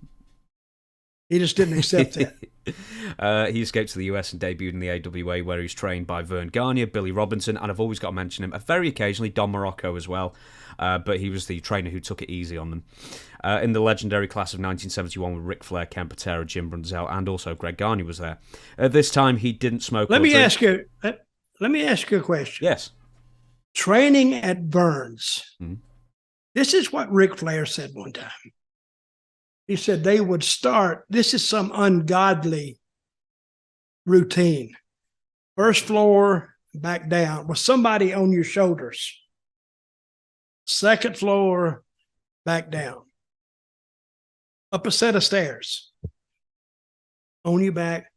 He just didn't accept that. He escaped to the US and debuted in the AWA, where he was trained by Vern Gagne, Billy Robinson, and I've always got to mention him, very occasionally, Don Morocco as well, but he was the trainer who took it easy on them. In the legendary class of 1971 with Ric Flair, Ken Patera, Jim Brunzell, and also Greg Gagne was there. At this time, he didn't smoke Let me ask you a question. Yes. Training at Vern's. This is what Ric Flair said one time. He said they would start, this is some ungodly routine. First floor, back down, with somebody on your shoulders. Second floor, back down. Up a set of stairs. On your back.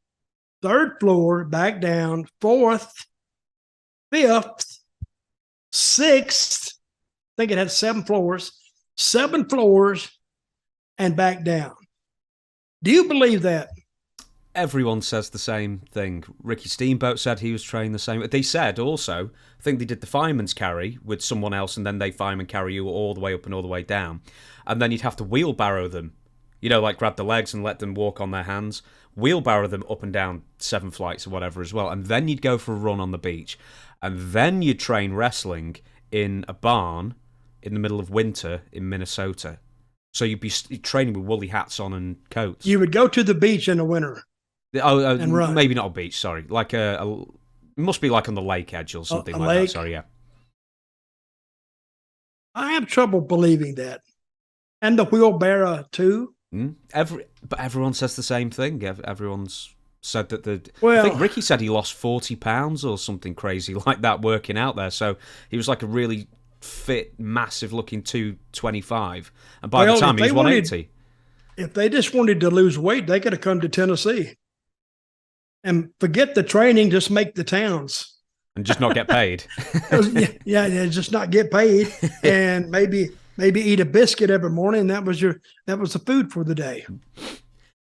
Third floor, back down. Fourth, fifth, sixth. I think it had 7 floors. 7 floors. And back down. Do you believe that? Everyone says the same thing. Ricky Steamboat said he was trained the same. They said also, I think they did the fireman's carry with someone else, and then they fireman carry you all the way up and all the way down. And then you'd have to wheelbarrow them. You know, like grab the legs and let them walk on their hands. Wheelbarrow them up and down 7 flights or whatever as well. And then you'd go for a run on the beach. And then you'd train wrestling in a barn in the middle of winter in Minnesota. So you'd be training with woolly hats on and coats. You would go to the beach in the winter. And run. Maybe not a beach, sorry. Like it must be like on the lake edge or something like lake? That. Sorry, yeah. I have trouble believing that. And the wheelbarrow too. But everyone says the same thing. Everyone's said that I think Ricky said he lost 40 pounds or something crazy like that working out there. So he was like a really fit, massive looking 225. And by the time he was 180. If they just wanted to lose weight, they could have come to Tennessee and forget the training, just make the towns. And just not get paid. yeah, just not get paid. And maybe eat a biscuit every morning. That was the food for the day.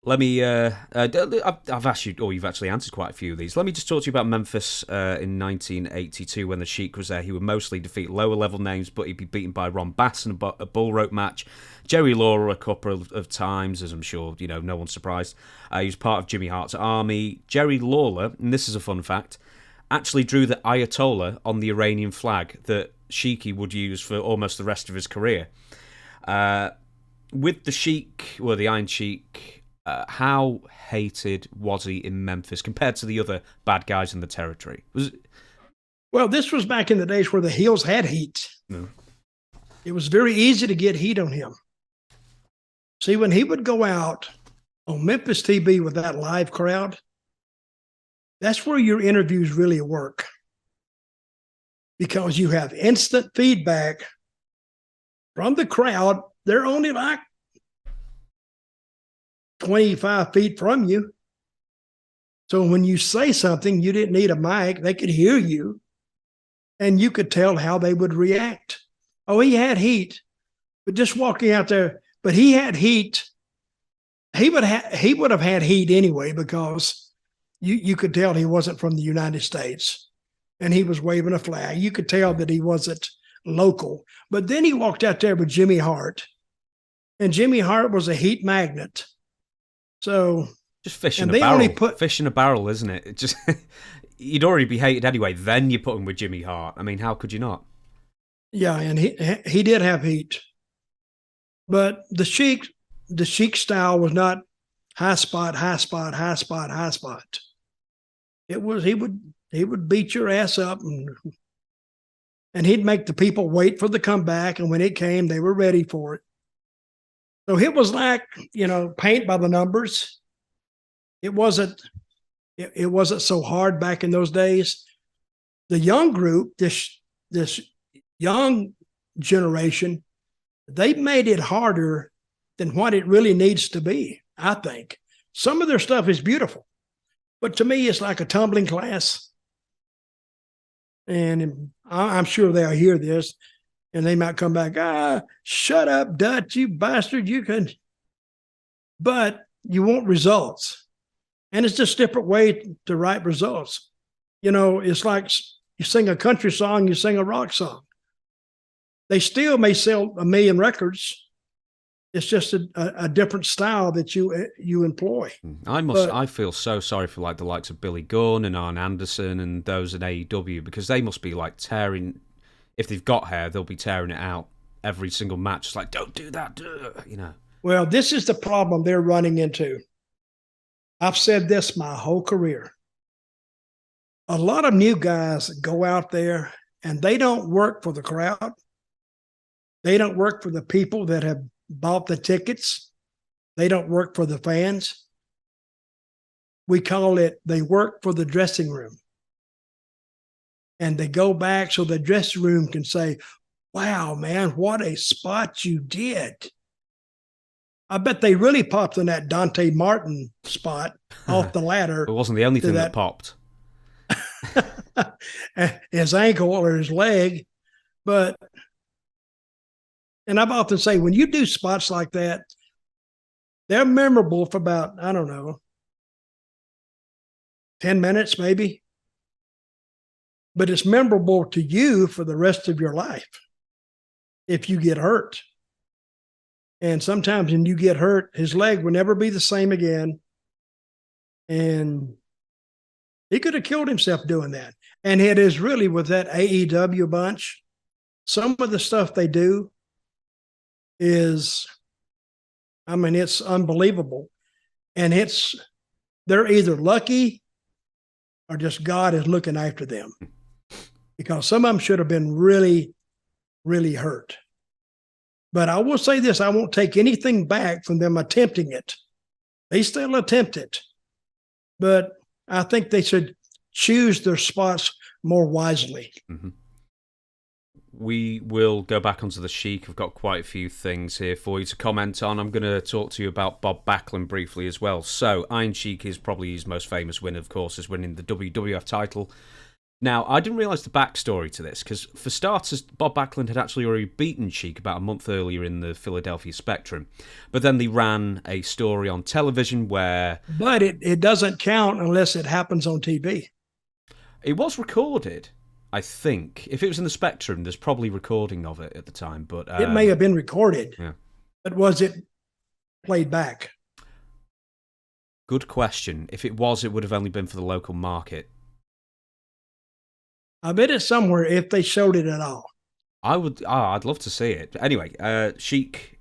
Let me, I've asked you, or you've actually answered quite a few of these. Let me just talk to you about Memphis in 1982 when the Sheik was there. He would mostly defeat lower level names, but he'd be beaten by Ron Bass in a bull rope match. Jerry Lawler a couple of times, as I'm sure, no one's surprised. He was part of Jimmy Hart's army. Jerry Lawler, and this is a fun fact, actually drew the Ayatollah on the Iranian flag that Sheiky would use for almost the rest of his career. With the Sheik, well, the Iron Sheik, how hated was he in Memphis compared to the other bad guys in the territory? Well, this was back in the days where the heels had heat. No. It was very easy to get heat on him. See, when he would go out on Memphis TV with that live crowd, that's where your interviews really work. Because you have instant feedback from the crowd. They're only like 25 feet from you. So when you say something, you didn't need a mic. They could hear you. And you could tell how they would react. Oh, he had heat. But just walking out there, but he had heat. He would have had heat anyway because you could tell he wasn't from the United States. And he was waving a flag. You could tell that he wasn't local. But then he walked out there with Jimmy Hart. And Jimmy Hart was a heat magnet. So just fish in a barrel. Fish in a barrel, isn't it? It just you'd already be hated anyway. Then you put him with Jimmy Hart. I mean, how could you not? Yeah, and he did have heat. But the Sheik style was not high spot, high spot, high spot, high spot. It was he would beat your ass up and he'd make the people wait for the comeback, and when it came, they were ready for it. So it was like, paint by the numbers. It wasn't so hard back in those days. The young group, this young generation, they made it harder than what it really needs to be, I think. Some of their stuff is beautiful, but to me, it's like a tumbling class. And I'm sure they'll hear this. And they might come back, shut up, Dutch, you bastard, you can. But you want results. And it's just a different way to write results. It's like you sing a country song, you sing a rock song. They still may sell 1 million records. It's just a different style that you employ. I feel so sorry for the likes of Billy Gunn and Arn Anderson and those in AEW, because they must be tearing. If they've got hair, they'll be tearing it out every single match. It's like, don't do that, Well, this is the problem they're running into. I've said this my whole career. A lot of new guys go out there and they don't work for the crowd. They don't work for the people that have bought the tickets. They don't work for the fans. We call it, they work for the dressing room. And they go back so the dressing room can say, wow, man, what a spot you did. I bet they really popped in that Dante Martin spot off the ladder. It wasn't the only thing that popped. His ankle or his leg. And I've often say, when you do spots like that, they're memorable for about, 10 minutes maybe. But it's memorable to you for the rest of your life if you get hurt. And sometimes when you get hurt, his leg will never be the same again. And he could have killed himself doing that. And it is really with that AEW bunch, some of the stuff they do is, it's unbelievable. And they're either lucky or just God is looking after them. Because some of them should have been really, really hurt. But I will say this, I won't take anything back from them attempting it. They still attempt it. but I think they should choose their spots more wisely. Mm-hmm. We will go back onto the Sheik. I've got quite a few things here for you to comment on. I'm going to talk to you about Bob Backlund briefly as well. So, Iron Sheik is probably his most famous win, of course, is winning the WWF title. Now, I didn't realise the backstory to this, because for starters, Bob Backlund had actually already beaten Sheik about a month earlier in the Philadelphia Spectrum. But then they ran a story on television where... But it doesn't count unless it happens on TV. It was recorded, I think. If it was in the Spectrum, there's probably recording of it at the time. But it may have been recorded. Yeah. But was it played back? Good question. If it was, it would have only been for the local market. I bet it's somewhere if they showed it at all. I'd love to see it. Anyway, Sheik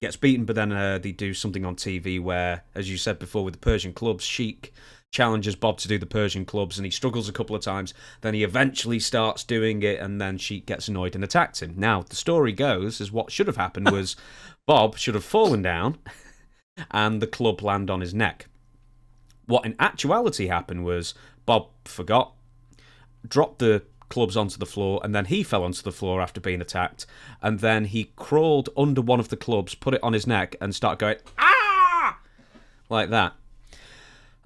gets beaten, but then they do something on TV where, as you said before, with the Persian clubs, Sheik challenges Bob to do the Persian clubs, and he struggles a couple of times. Then he eventually starts doing it, and then Sheik gets annoyed and attacks him. Now, the story goes is what should have happened was Bob should have fallen down, and the club land on his neck. What in actuality happened was Bob forgot, dropped the clubs onto the floor, and then he fell onto the floor after being attacked, and then he crawled under one of the clubs, put it on his neck, and started going, ah! Like that.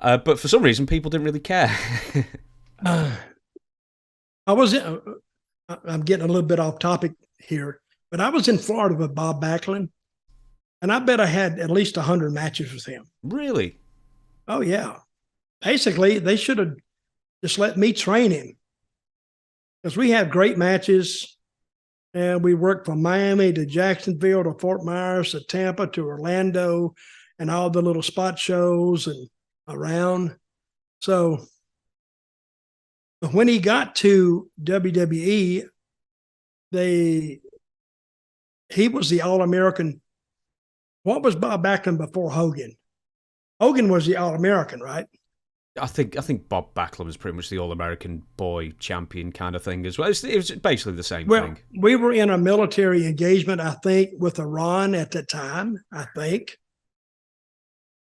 But for some reason, people didn't really care. I'm getting a little bit off topic here, but I was in Florida with Bob Backlund, and I bet I had at least 100 matches with him. Really? Oh, yeah. Basically, they should have just let me train him, because we had great matches, and we worked from Miami to Jacksonville to Fort Myers to Tampa to Orlando and all the little spot shows and around. So when he got to WWE, he was the All-American. What was Bob Backlund before Hogan? Hogan was the All-American, right? I think Bob Backlund was pretty much the All-American boy champion kind of thing as well. It was basically the same thing. We were in a military engagement, I think, with Iran at the time, I think.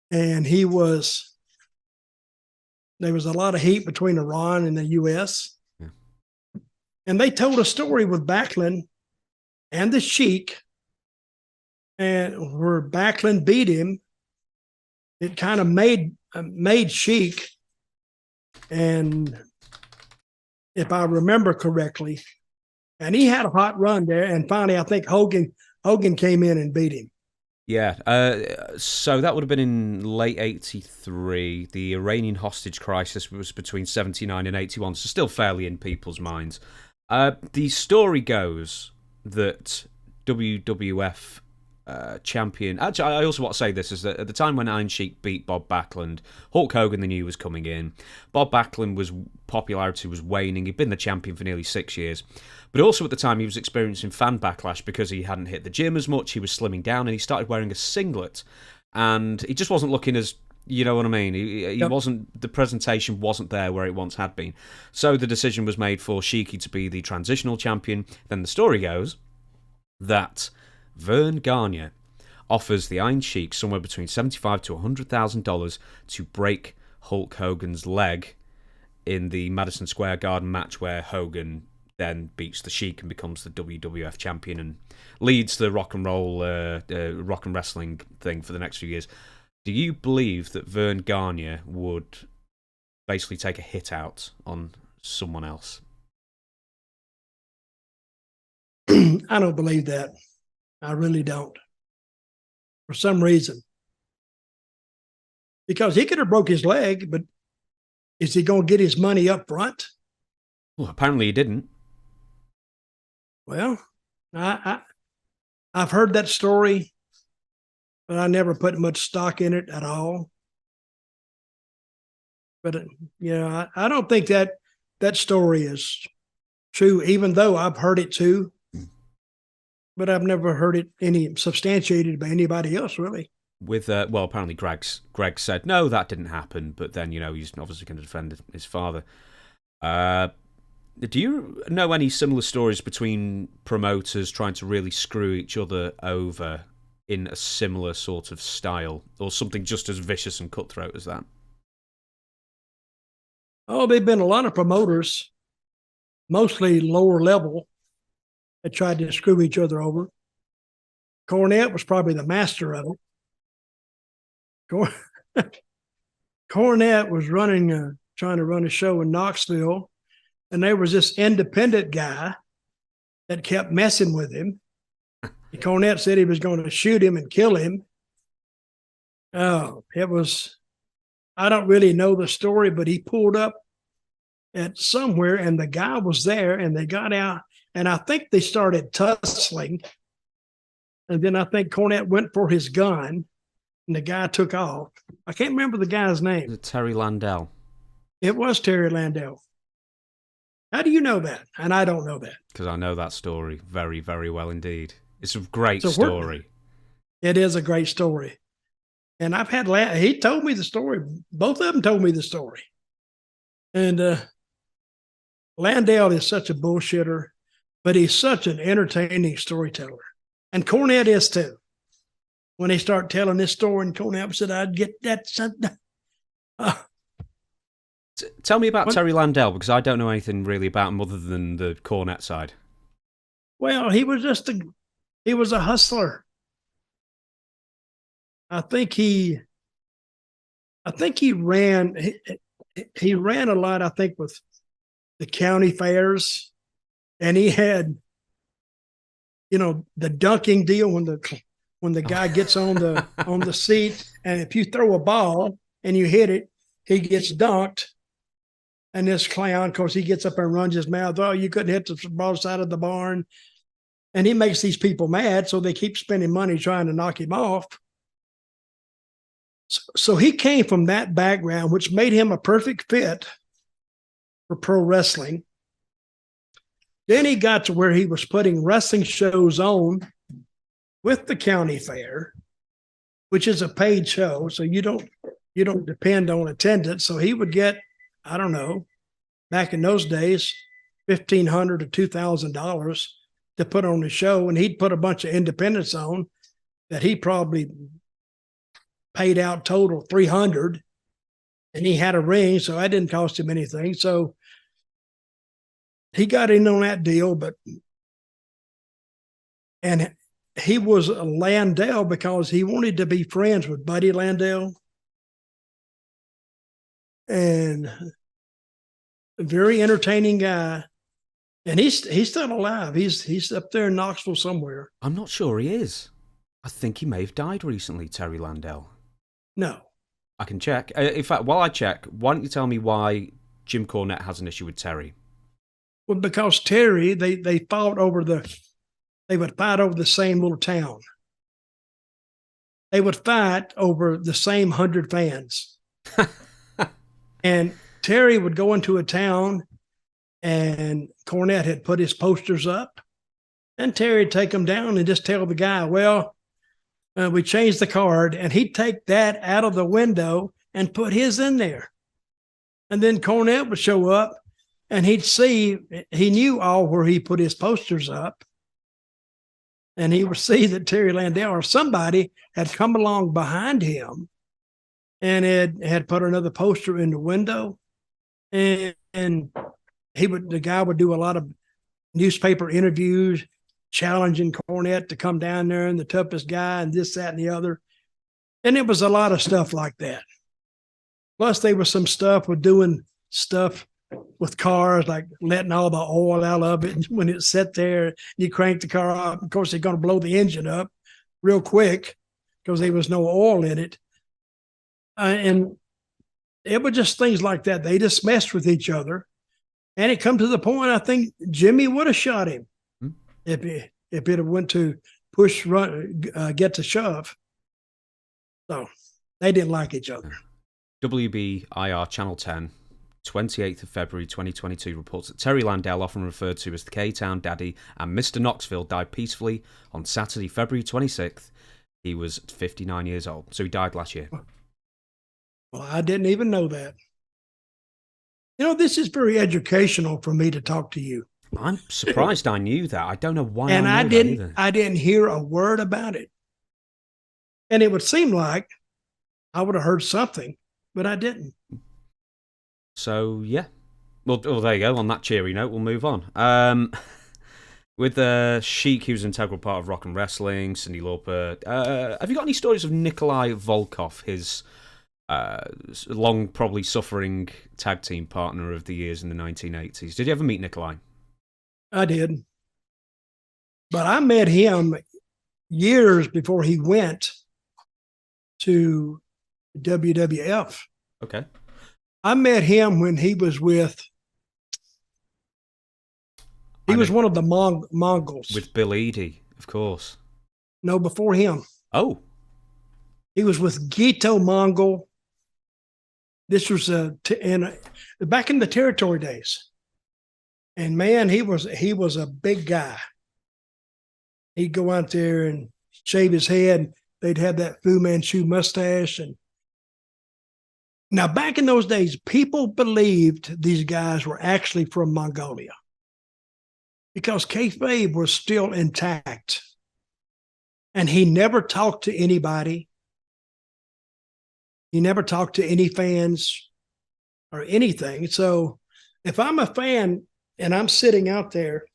And there was a lot of heat between Iran and the U.S. Yeah. And they told a story with Backlund and the Sheik, and where Backlund beat him, it kind of made Sheik, and if I remember correctly, and he had a hot run there, and finally I think Hogan came in and beat him. Yeah, so that would have been in late 83. The Iranian hostage crisis was between 79 and 81, so still fairly in people's minds. The story goes that WWF champion... Actually, I also want to say this, is that at the time when Iron Sheik beat Bob Backlund, Hulk Hogan, they knew, was coming in. Bob Backlund's popularity was waning. He'd been the champion for nearly 6 years. But also at the time, he was experiencing fan backlash because he hadn't hit the gym as much, he was slimming down, and he started wearing a singlet. And he just wasn't looking as... You know what I mean? He wasn't... The presentation wasn't there where it once had been. So the decision was made for Sheiky to be the transitional champion. Then the story goes that Vern Gagne offers the Iron Sheik somewhere between $75,000 to $100,000 to break Hulk Hogan's leg in the Madison Square Garden match where Hogan then beats the Sheik and becomes the WWF champion and leads the rock and wrestling thing for the next few years. Do you believe that Vern Gagne would basically take a hit out on someone else? I don't believe that. I really don't. For some reason. Because he could have broke his leg, but is he going to get his money up front? Well, apparently he didn't. Well, I've heard that story, but I never put much stock in it at all. But, I don't think that story is true, even though I've heard it too. But I've never heard it substantiated by anybody else, really. With apparently Greg said no, that didn't happen. But then he's obviously going to defend his father. Do you know any similar stories between promoters trying to really screw each other over in a similar sort of style, or something just as vicious and cutthroat as that? Oh, there've been a lot of promoters, mostly lower level, that tried to screw each other over. Cornette was probably the master of it. Cornette was trying to run a show in Knoxville, and there was this independent guy that kept messing with him. And Cornette said he was going to shoot him and kill him. Oh, I don't really know the story, but he pulled up at somewhere, and the guy was there, and they got out, and I think they started tussling. And then I think Cornette went for his gun, and the guy took off. I can't remember the guy's name. Terry Landell. It was Terry Landell. How do you know that? And I don't know that. Because I know that story very, very well indeed. It's a great story. It is a great story. And I've had, he told me the story. Both of them told me the story. And Landell is such a bullshitter, but he's such an entertaining storyteller. And Cornette is too. When they start telling this story, and Cornette said, I'd get that. Tell me about Terry Landell, because I don't know anything really about him other than the Cornette side. Well, he was a hustler. I think he ran a lot, I think, with the county fairs, and he had, the dunking deal when the guy gets on the seat, and if you throw a ball and you hit it, he gets dunked. And this clown, of course, he gets up and runs his mouth. Oh, you couldn't hit the ball side of the barn. And he makes these people mad, so they keep spending money trying to knock him off. So he came from that background, which made him a perfect fit for pro wrestling. Then he got to where he was putting wrestling shows on with the county fair, which is a paid show, so you don't depend on attendance. So he would get, I don't know, back in those days, $1,500 to $2,000 to put on the show, and he'd put a bunch of independents on that he probably paid out total $300, and he had a ring, so that didn't cost him anything. So he got in on that deal, and he was a Landell because he wanted to be friends with Buddy Landell. And a very entertaining guy. And he's still alive. He's up there in Knoxville somewhere. I'm not sure he is. I think he may have died recently, Terry Landell. No. I can check. In fact, while I check, why don't you tell me why Jim Cornette has an issue with Terry? Well, because Terry, they would fight over the same little town. They would fight over the same 100 fans. And Terry would go into a town, and Cornette had put his posters up, and Terry would take them down and just tell the guy, well, we changed the card, and he'd take that out of the window and put his in there. And then Cornette would show up, and he knew all where he put his posters up, and he would see that Terry Landell or somebody had come along behind him and had put another poster in the window, and the guy would do a lot of newspaper interviews challenging Cornette to come down there and the toughest guy and this, that, and the other. And it was a lot of stuff like that. Plus there was some stuff with doing stuff with cars, like letting all the oil out of it. And when it sat there, you crank the car up. Of course, they're going to blow the engine up real quick because there was no oil in it. And it was just things like that. They just messed with each other. And it come to the point, I think Jimmy would have shot him if it had went to push, run, get to shove. So they didn't like each other. WBIR Channel 10, 28th of February 2022 reports that Terry Landell, often referred to as the K-Town Daddy and Mr. Knoxville, died peacefully on Saturday, February 26th. He was 59 years old. So he died last year. Well, I didn't even know that. This is very educational for me to talk to you. I'm surprised I knew that. I don't know why. And I didn't hear a word about it. And it would seem like I would have heard something, but I didn't. So yeah, well, there you go. On that cheery note, we'll move on. With Sheik, he was an integral part of rock and wrestling. Cyndi Lauper. Have you got any stories of Nikolai Volkoff, his long, probably suffering tag team partner of the years in the 1980s? Did you ever meet Nikolai? I did, but I met him years before he went to WWF. Okay. I met him when he was with. He was one of the Mongols. With Bill Eadie, of course. No, before him. Oh. He was with Gito Mongol. This was back in the territory days. And man, he was a big guy. He'd go out there and shave his head. They'd have that Fu Manchu mustache. And now, back in those days, people believed these guys were actually from Mongolia because Kayfabe was still intact. And he never talked to anybody. He never talked to any fans or anything. So if I'm a fan and I'm sitting out there,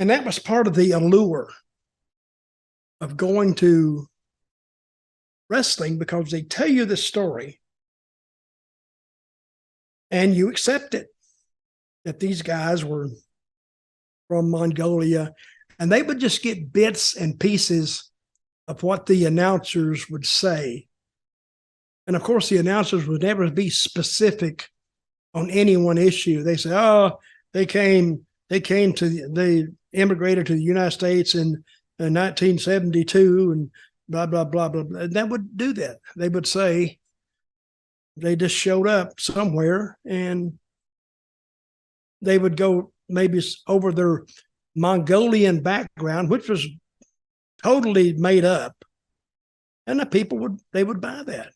and that was part of the allure of going to wrestling, because they tell you the story and you accept it, that these guys were from Mongolia, and they would just get bits and pieces of what the announcers would say. And of course, the announcers would never be specific on any one issue. They say, oh, they immigrated to the United States in 1972 and blah, blah, blah, blah, blah. That would do that. They would say they just showed up somewhere, and they would go maybe over their Mongolian background, which was totally made up. And the people would buy that.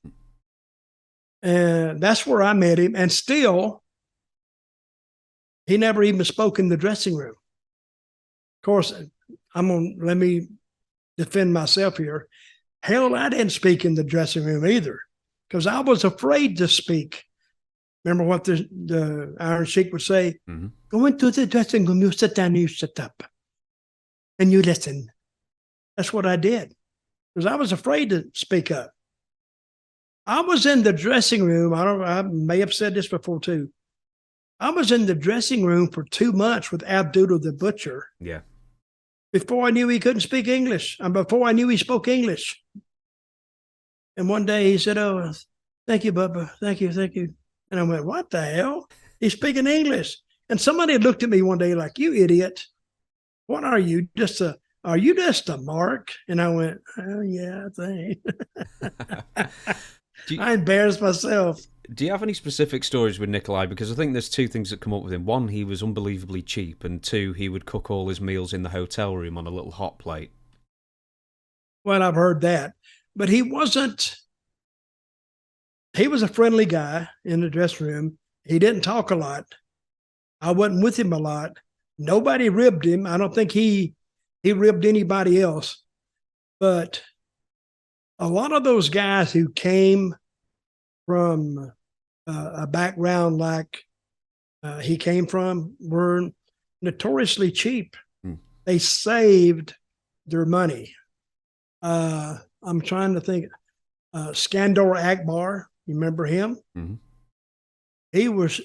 And that's where I met him. And still, he never even spoke in the dressing room. Of course, let me defend myself here. Hell, I didn't speak in the dressing room either, because I was afraid to speak. Remember what the Iron Sheik would say? Mm-hmm. Go into the dressing room, you sit down, you sit up, and you listen. That's what I did, because I was afraid to speak up. I was in the dressing room. I may have said this before too. I was in the dressing room for 2 months with Abdullah the Butcher. Yeah. Before I knew he couldn't speak English, and before I knew he spoke English. And one day he said, oh, thank you, Bubba. Thank you, thank you. And I went, what the hell? He's speaking English. And somebody looked at me one day like, you idiot. What are you? Are you just a mark? And I went, oh, yeah, I think. I embarrassed myself. Do you have any specific stories with Nikolai? Because I think there's two things that come up with him. One, he was unbelievably cheap. And two, he would cook all his meals in the hotel room on a little hot plate. Well, I've heard that. But he was a friendly guy in the dressing room. He didn't talk a lot. I wasn't with him a lot. Nobody ribbed him. I don't think he ribbed anybody else. But a lot of those guys who came from a background like he came from were notoriously cheap. They saved their money. I'm trying to think. Skandor Akbar, you remember him? Mm-hmm. He was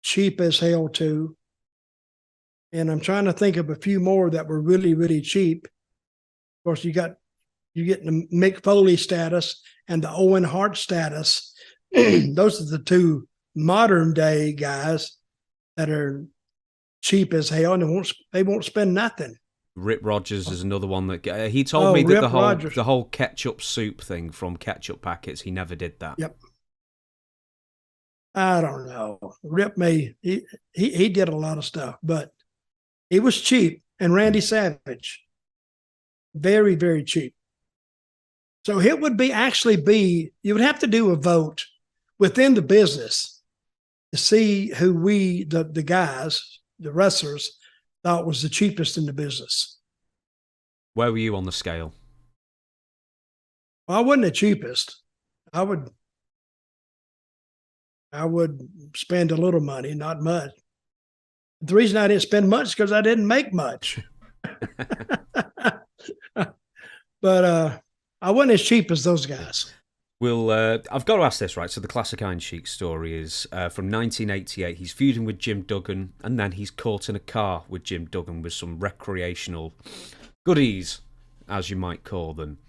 cheap as hell too. And I'm trying to think of a few more that were really, really cheap. Of course, you get the Mick Foley status and the Owen Hart status. Those are the two modern day guys that are cheap as hell, and they won't spend nothing. Rip Rogers is another one that he told me that the whole ketchup soup thing from ketchup packets, he never did that. Yep. I don't know. Rip he did a lot of stuff, but he was cheap. And Randy Savage, very, very cheap. So it would you would have to do a vote within the business to see who the guys, the wrestlers, thought was the cheapest in the business. Where were you on the scale? Well, I wasn't the cheapest. I would spend a little money, not much. The reason I didn't spend much is because I didn't make much. But I wasn't as cheap as those guys. Well, I've got to ask this, right? So the classic Iron Sheik story is from 1988. He's feuding with Jim Duggan, and then he's caught in a car with Jim Duggan with some recreational goodies, as you might call them.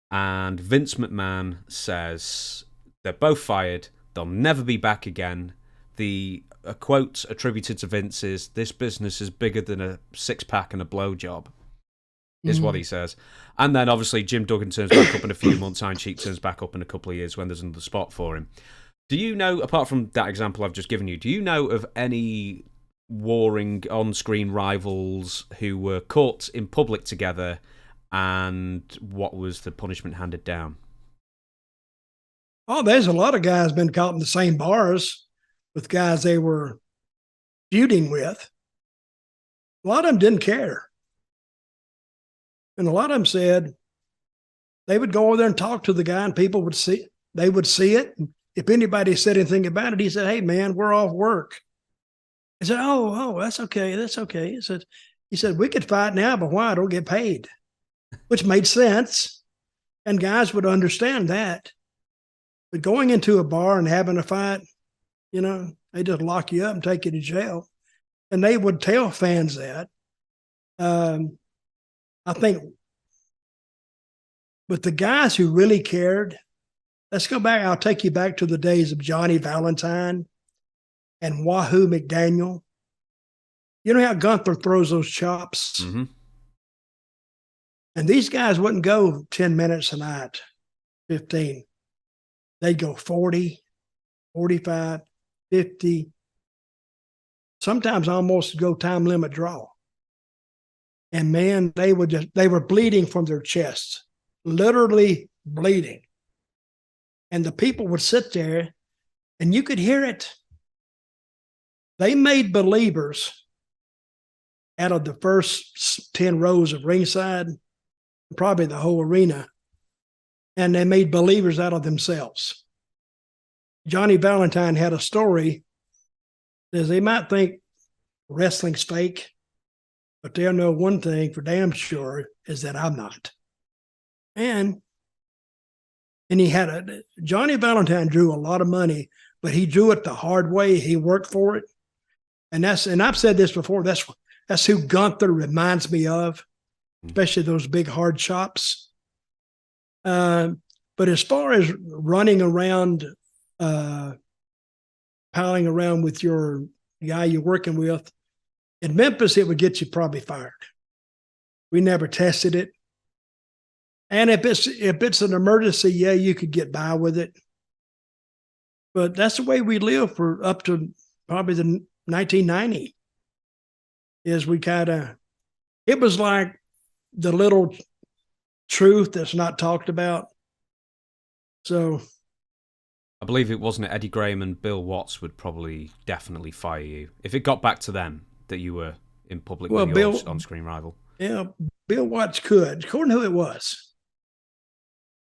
And Vince McMahon says they're both fired. They'll never be back again. The quote attributed to Vince is, "This business is bigger than a six-pack and a blowjob," is what he says. And then obviously Jim Duggan turns back up in a few months. Iron Sheik turns back up in a couple of years when there's another spot for him. Do you know, apart from that example I've just given you, do you know of any warring on-screen rivals who were caught in public together, and what was the punishment handed down? Oh, there's a lot of guys been caught in the same bars with guys they were feuding with. A lot of them didn't care. And a lot of them said they would go over there and talk to the guy, and people would see it. They would see it. And if anybody said anything about it, he said, "Hey, man, we're off work." He said, oh, that's okay. That's okay. He said, "We could fight now, but why? I don't get paid," which made sense. And guys would understand that. But going into a bar and having a fight, they just lock you up and take you to jail. And they would tell fans that. I think, but the guys who really cared, let's go back. I'll take you back to the days of Johnny Valentine and Wahoo McDaniel. You know how Gunther throws those chops? Mm-hmm. And these guys wouldn't go 10 minutes a night, 15. They'd go 40, 45, 50. Sometimes almost go time limit draw. And man, they were bleeding from their chests, literally bleeding. And the people would sit there and you could hear it. They made believers out of the first 10 rows of ringside, probably the whole arena. And they made believers out of themselves. Johnny Valentine had a story that they might think wrestling's fake, but they'll know one thing for damn sure is that I'm not. And he had Johnny Valentine drew a lot of money, but he drew it the hard way. He worked for it. And I've said this before, that's who Gunther reminds me of, especially those big hard chops. But as far as running around, piling around with your guy you're working with, in Memphis, it would get you probably fired. We never tested it. And if it's an emergency, yeah, you could get by with it. But that's the way we lived for up to probably the 1990. Is we it was like the little truth that's not talked about. So I believe it wasn't Eddie Graham and Bill Watts would probably definitely fire you if it got back to them that you were in public with your on-screen rival. Yeah, Bill Watts could, according to who it was.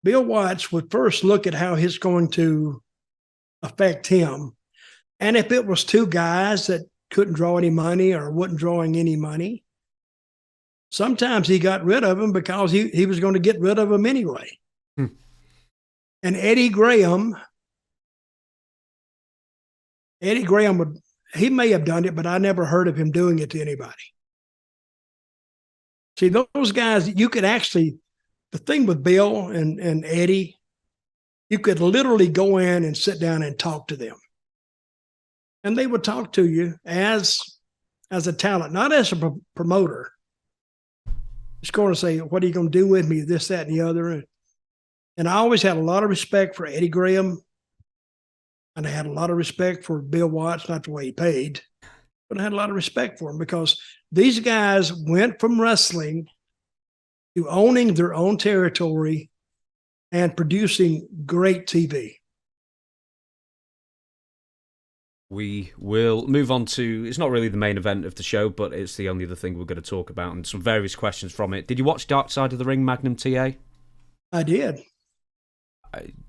Bill Watts would first look at how it's going to affect him. And if it was two guys that couldn't draw any money or wasn't drawing any money, sometimes he got rid of them because he was going to get rid of them anyway. And Eddie Graham he may have done it, but I never heard of him doing it to anybody. See, those guys, you could actually, the thing with Bill and Eddie, you could literally go in and sit down and talk to them. And they would talk to you as a talent, not as a promoter. Just going to say, "What are you going to do with me?" This, that, and the other. And I always had a lot of respect for Eddie Graham. And I had a lot of respect for Bill Watts, not the way he paid, but I had a lot of respect for him because these guys went from wrestling to owning their own territory and producing great TV. We will move on to, it's not really the main event of the show, but it's the only other thing we're going to talk about and some various questions from it. Did you watch Drak Side of the Ring, Magnum TA? I did.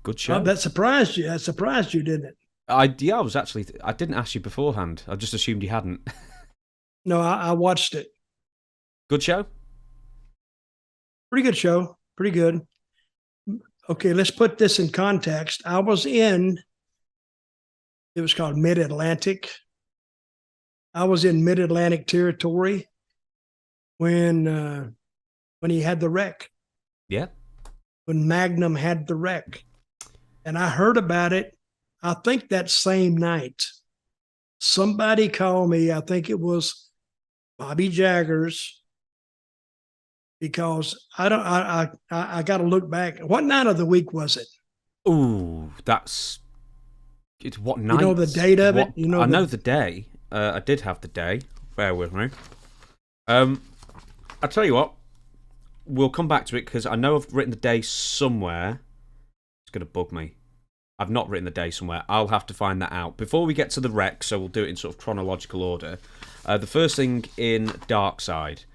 Good show. That surprised you. That surprised you, didn't it? I didn't ask you beforehand. I just assumed you hadn't. No, I watched it. Good show? Pretty good show. Pretty good. Okay, let's put this in context. It was called Mid-Atlantic. I was in Mid-Atlantic territory when he had the wreck. Yeah. When Magnum had the wreck. And I heard about it, I think that same night. Somebody called me, I think it was Bobby Jaggers, because I got to look back. What night of the week was it? Ooh, it's what night? You know the date of it? I know the day. I did have the day. Bear with me. I'll tell you what. We'll come back to it because I know I've written the day somewhere. It's going to bug me. I've not written the day somewhere. I'll have to find that out. Before we get to the wreck, so we'll do it in sort of chronological order. The first thing in Drak Side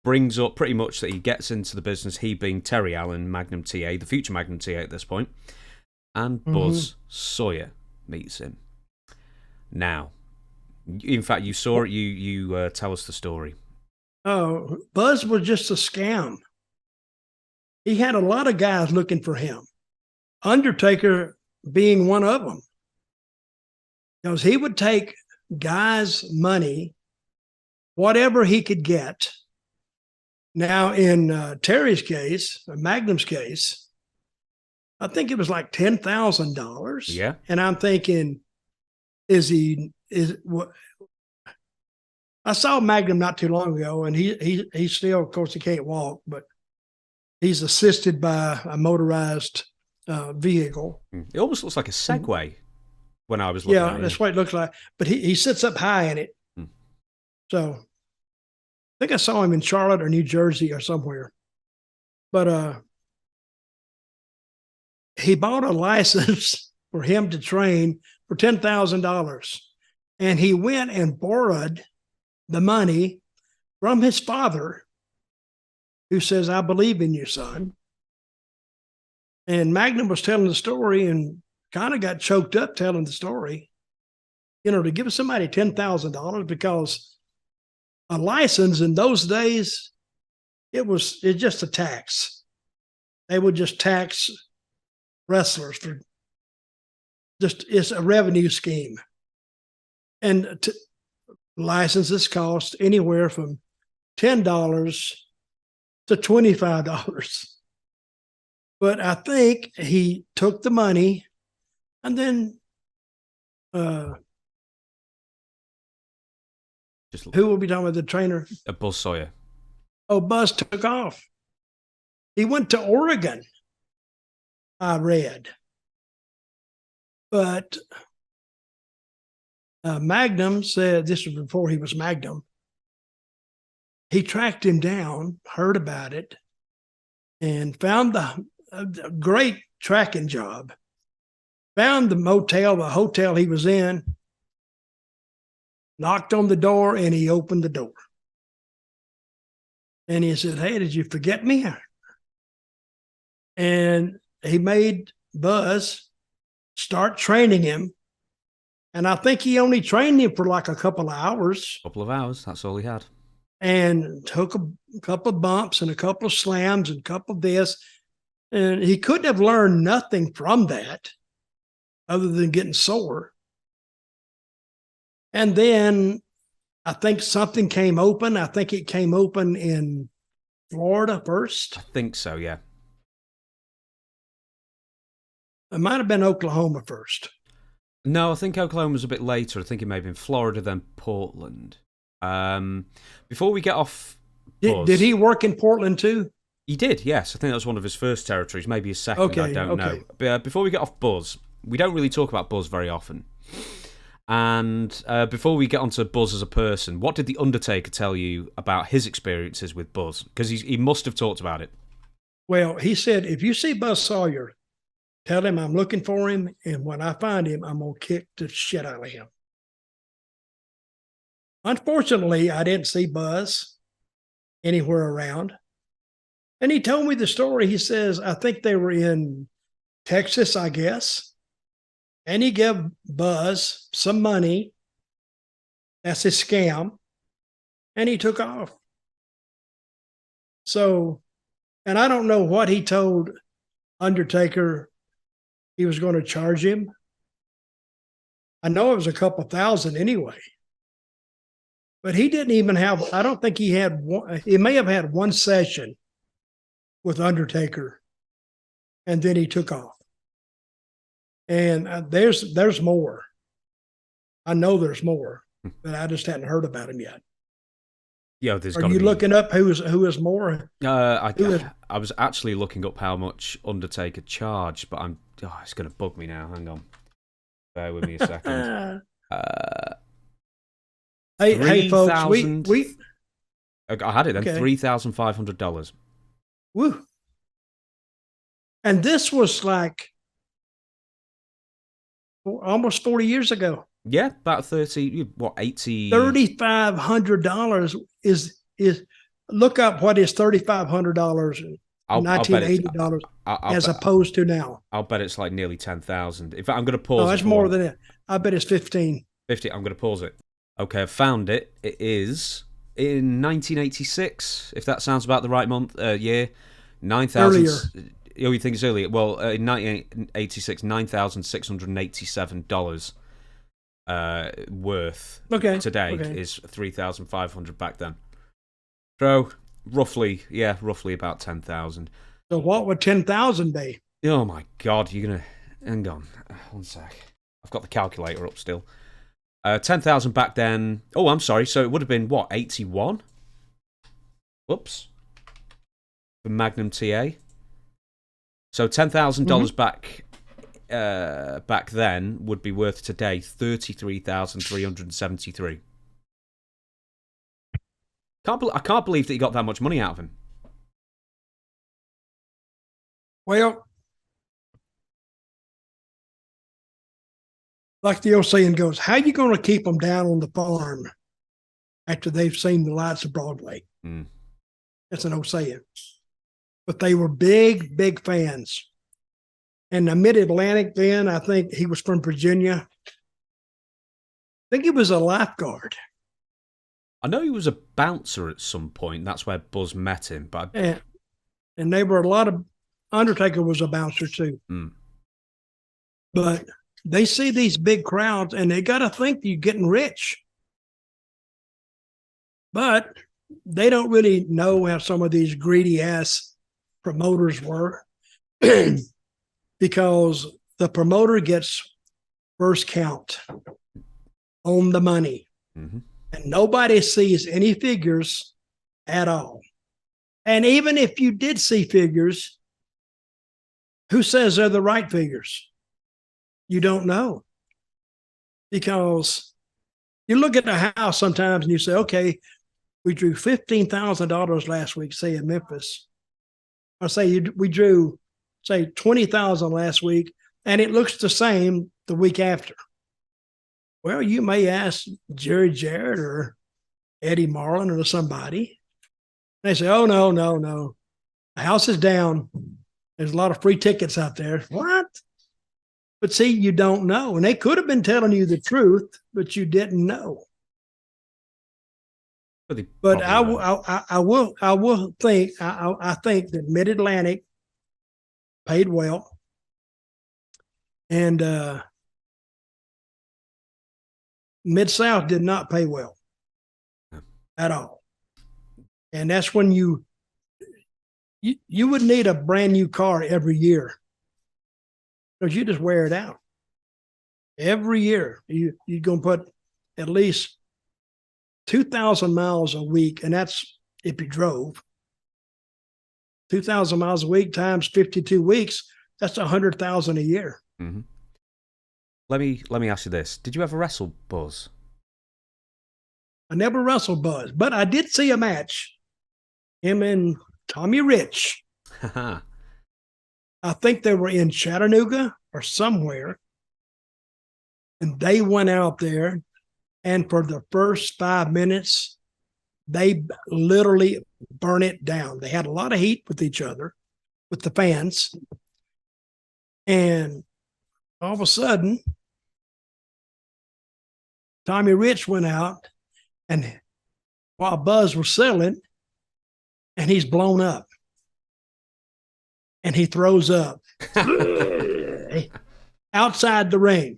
brings up pretty much that he gets into the business, he being Terry Allen, Magnum TA, the future Magnum TA at this point, and Buzz Sawyer meets him. Now, in fact, you saw it, you tell us the story. Oh, Buzz was just a scam. He had a lot of guys looking for him. Undertaker being one of them. Because he would take guys' money, whatever he could get. Now, in Terry's case, Magnum's case, I think it was like $10,000. Yeah. And I'm thinking, I saw Magnum not too long ago, and he still, of course, he can't walk, but he's assisted by a motorized vehicle. It almost looks like a Segway when I was looking at it. Yeah, that's what it looks like. But he sits up high in it. So I think I saw him in Charlotte or New Jersey or somewhere. But he bought a license for him to train for $10,000. And he went and borrowed the money from his father, who says, "I believe in you, son." And Magnum was telling the story and kind of got choked up telling the story. To give somebody $10,000, because a license in those days, it's just a tax. They would just tax wrestlers for it's a revenue scheme. And licenses cost anywhere from $10 to $25. But I think he took the money and then who will be talking about, the trainer? Buzz Sawyer. Oh, Buzz took off. He went to Oregon, I read. But Magnum said, this was before he was Magnum, he tracked him down, heard about it, and found a great tracking job. Found the hotel he was in, knocked on the door, and he opened the door. And he said, "Hey, did you forget me?" And he made Buzz start training him. And I think he only trained him for like a couple of hours. That's all he had. And took a couple of bumps and a couple of slams and a couple of this. And he couldn't have learned nothing from that other than getting sore. And then I think something came open. I think it came open in Florida first. I think so, yeah. It might have been Oklahoma first. No, I think Oklahoma was a bit later. I think it may have been Florida, then Portland. Before we get off Buzz, did he work in Portland too? He did, yes. I think that was one of his first territories, maybe his second, I don't know. But before we get off Buzz, we don't really talk about Buzz very often. And before we get onto Buzz as a person, what did The Undertaker tell you about his experiences with Buzz? Because he must have talked about it. Well, he said, if you see Buzz Sawyer, tell him I'm looking for him, and when I find him, I'm going to kick the shit out of him. Unfortunately, I didn't see Buzz anywhere around. And he told me the story. He says, I think they were in Texas, I guess. and he gave Buzz some money. That's his scam. And he took off. So, and I don't know what he told Undertaker he was going to charge him. I know it was a couple thousand anyway. But he didn't even have, I don't think he had one, he may have had one session with Undertaker, and then he took off. And there's more. I know there's more, but I just hadn't heard about him yet. Yeah, there's. Are you looking up who is more? I was actually looking up how much Undertaker charged, but it's going to bug me now. Hang on, bear with me a second. Hey, folks, we I had it then. Okay. $3,500. Woo! And this was like almost 40 years ago. Yeah, about 30. What, 80? $3,500 is. Look up what is $3,500 $1980 as opposed to now. I'll bet it's like nearly 10,000. In fact, I'm going to pause. Oh, that's more than it. I bet it's 15. 50. I'm going to pause it. Okay, I've found it. It is in 1986, if that sounds about the right year. 9,000. Earlier. Oh, you think it's earlier? Well, in 1986, $9,687 worth today is 3,500 back then. So roughly about 10,000. So what would 10,000 be? Oh my God, you're gonna hang on 1 sec. I've got the calculator up still. 10,000 back then. Oh, I'm sorry. So it would have been what, 81? Whoops. For Magnum TA. So $10,000 back then would be worth today $33,373. I can't believe that you got that much money out of him. Well, like the old saying goes, how you going to keep them down on the farm after they've seen the lights of Broadway? That's an old saying. But they were big, big fans. And the Mid-Atlantic then, I think he was from Virginia. I think he was a lifeguard. I know he was a bouncer at some point. That's where Buzz met him. But yeah. And they were a lot of, Undertaker was a bouncer too. But they see these big crowds and they got to think you're getting rich. But they don't really know how some of these greedy ass promoters were because the promoter gets first count on the money. And nobody sees any figures at all. And even if you did see figures, who says they're the right figures? You don't know. Because you look at the house sometimes and you say, okay, we drew $15,000 last week, say in Memphis. Or say we drew, say, $20,000 last week, and it looks the same the week after. Well, you may ask Jerry Jarrett or Eddie Marlin or somebody. They say, oh, no. The house is down. There's a lot of free tickets out there. What? But see, you don't know. And they could have been telling you the truth, but you didn't know. But I will think, I think that Mid-Atlantic paid well. And Mid-South did not pay well at all. And that's when you would need a brand new car every year because you just wear it out. Every year, you're going to put at least 2,000 miles a week, and that's if you drove. 2,000 miles a week times 52 weeks, that's 100,000 a year. Let me ask you this. Did you ever wrestle Buzz? I never wrestled Buzz, but I did see a match. Him and Tommy Rich. I think they were in Chattanooga or somewhere. And they went out there, and for the first 5 minutes, they literally burn it down. They had a lot of heat with each other, with the fans. And all of a sudden, Tommy Rich went out, and while Buzz was selling, and he's blown up, and he throws up outside the ring.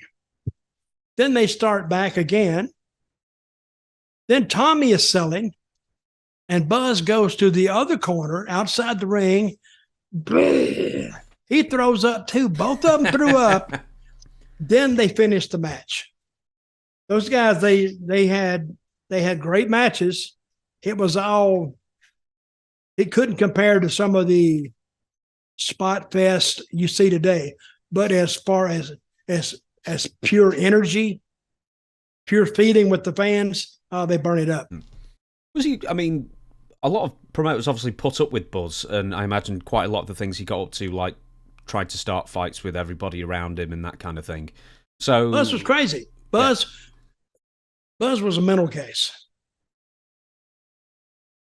Then they start back again. Then Tommy is selling, and Buzz goes to the other corner outside the ring. He throws up too. Both of them threw up. Then they finished the match. Those guys, they had great matches. It couldn't compare to some of the spot fest you see today. But as far as pure energy, pure feeding with the fans, they burn it up. Was he? I mean, a lot of promoters obviously put up with Buzz, and I imagine quite a lot of the things he got up to, like tried to start fights with everybody around him and that kind of thing. So Buzz was crazy. Buzz was a mental case.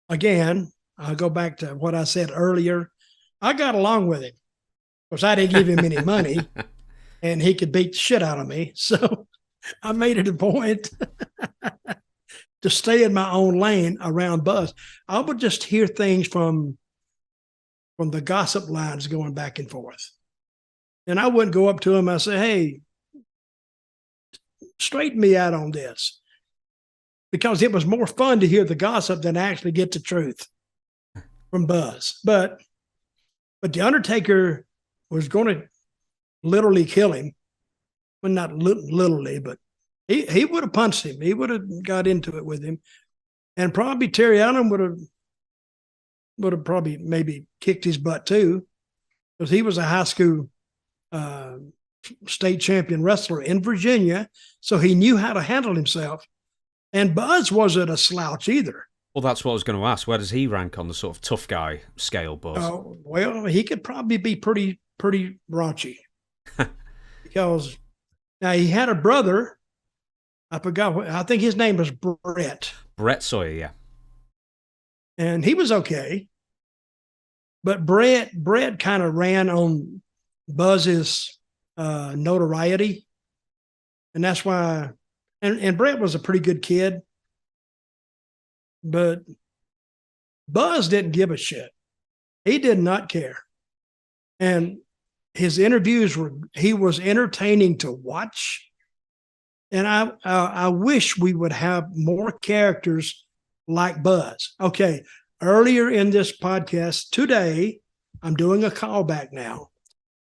Again, I'll go back to what I said earlier. I got along with him. Of course, I didn't give him any money, and he could beat the shit out of me. So I made it a point to stay in my own lane around Buzz. I would just hear things from the gossip lines going back and forth. And I wouldn't go up to him and say, hey, straighten me out on this. Because it was more fun to hear the gossip than actually get the truth from Buzz. But the Undertaker was going to literally kill him. Well, not literally, but he would have punched him. He would have got into it with him. And probably Terry Allen would have probably maybe kicked his butt too, because he was a high school state champion wrestler in Virginia, so he knew how to handle himself. And Buzz wasn't a slouch either. Well, that's what I was going to ask. Where does he rank on the sort of tough guy scale, Buzz? Well, he could probably be pretty raunchy. Because now he had a brother. I forgot. I think his name was Brett. Brett Sawyer, yeah. And he was okay. But Brett kind of ran on Buzz's notoriety. And that's why, and Brett was a pretty good kid. But Buzz didn't give a shit. He did not care. And his interviews he was entertaining to watch. And I wish we would have more characters like Buzz. Okay, earlier in this podcast today, I'm doing a callback now.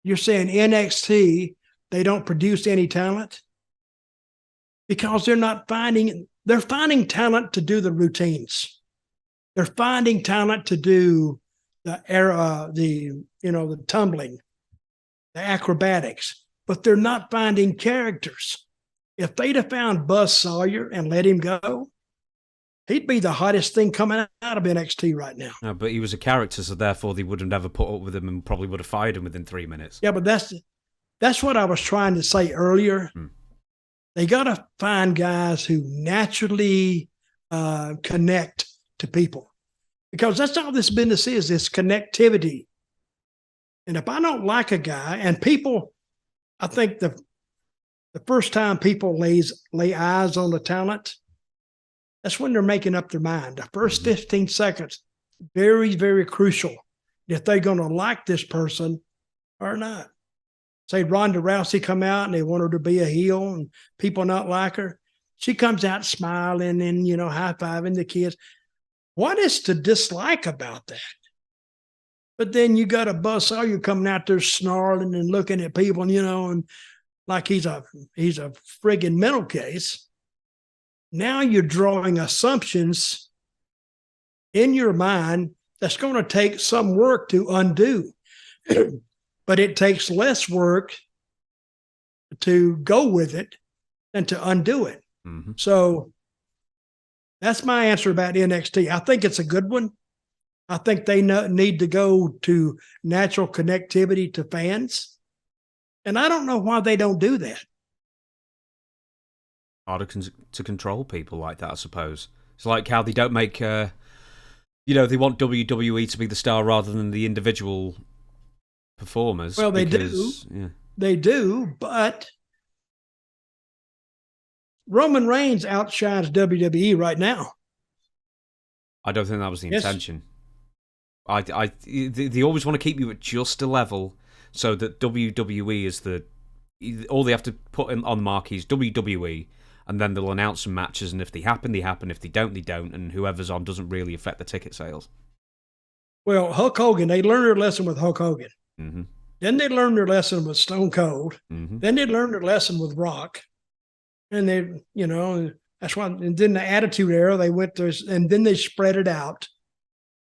You're saying NXT, they don't produce any talent? Because they're finding talent to do the routines. They're finding talent to do the tumbling, the acrobatics, but they're not finding characters. If they'd have found Buzz Sawyer and let him go, he'd be the hottest thing coming out of NXT right now. No, but he was a character, so therefore they would have never put up with him and probably would have fired him within 3 minutes. Yeah, but that's what I was trying to say earlier. They got to find guys who naturally connect to people, because that's all this business is connectivity. And if I don't like a guy, and people, I think the first time people lay eyes on the talent, that's when they're making up their mind. The first 15 seconds, very, very crucial if they're going to like this person or not. Say Ronda Rousey come out and they want her to be a heel and people not like her. She comes out smiling and, high-fiving the kids. What is to dislike about that? But then you got a Buzz Sawyer coming out there snarling and looking at people, and like he's a friggin' mental case. Now you're drawing assumptions in your mind that's going to take some work to undo. But it takes less work to go with it than to undo it. Mm-hmm. So that's my answer about NXT. I think it's a good one. I think they need to go to natural connectivity to fans. And I don't know why they don't do that. Harder to control people like that, I suppose. It's like how they don't make, they want WWE to be the star rather than the individual performers. Well, they do. Yeah. They do, but Roman Reigns outshines WWE right now. I don't think that was the intention. They always want to keep you at just a level so that WWE is all they have to put on the marquee is WWE, and then they'll announce some matches, and if they happen, they happen. If they don't, they don't, and whoever's on doesn't really affect the ticket sales. Well, Hulk Hogan, they learned their lesson with Hulk Hogan. Mm-hmm. Then they learned their lesson with Stone Cold. Mm-hmm. Then they learned their lesson with Rock. And they, that's why, and then the Attitude Era, they went to, and then they spread it out.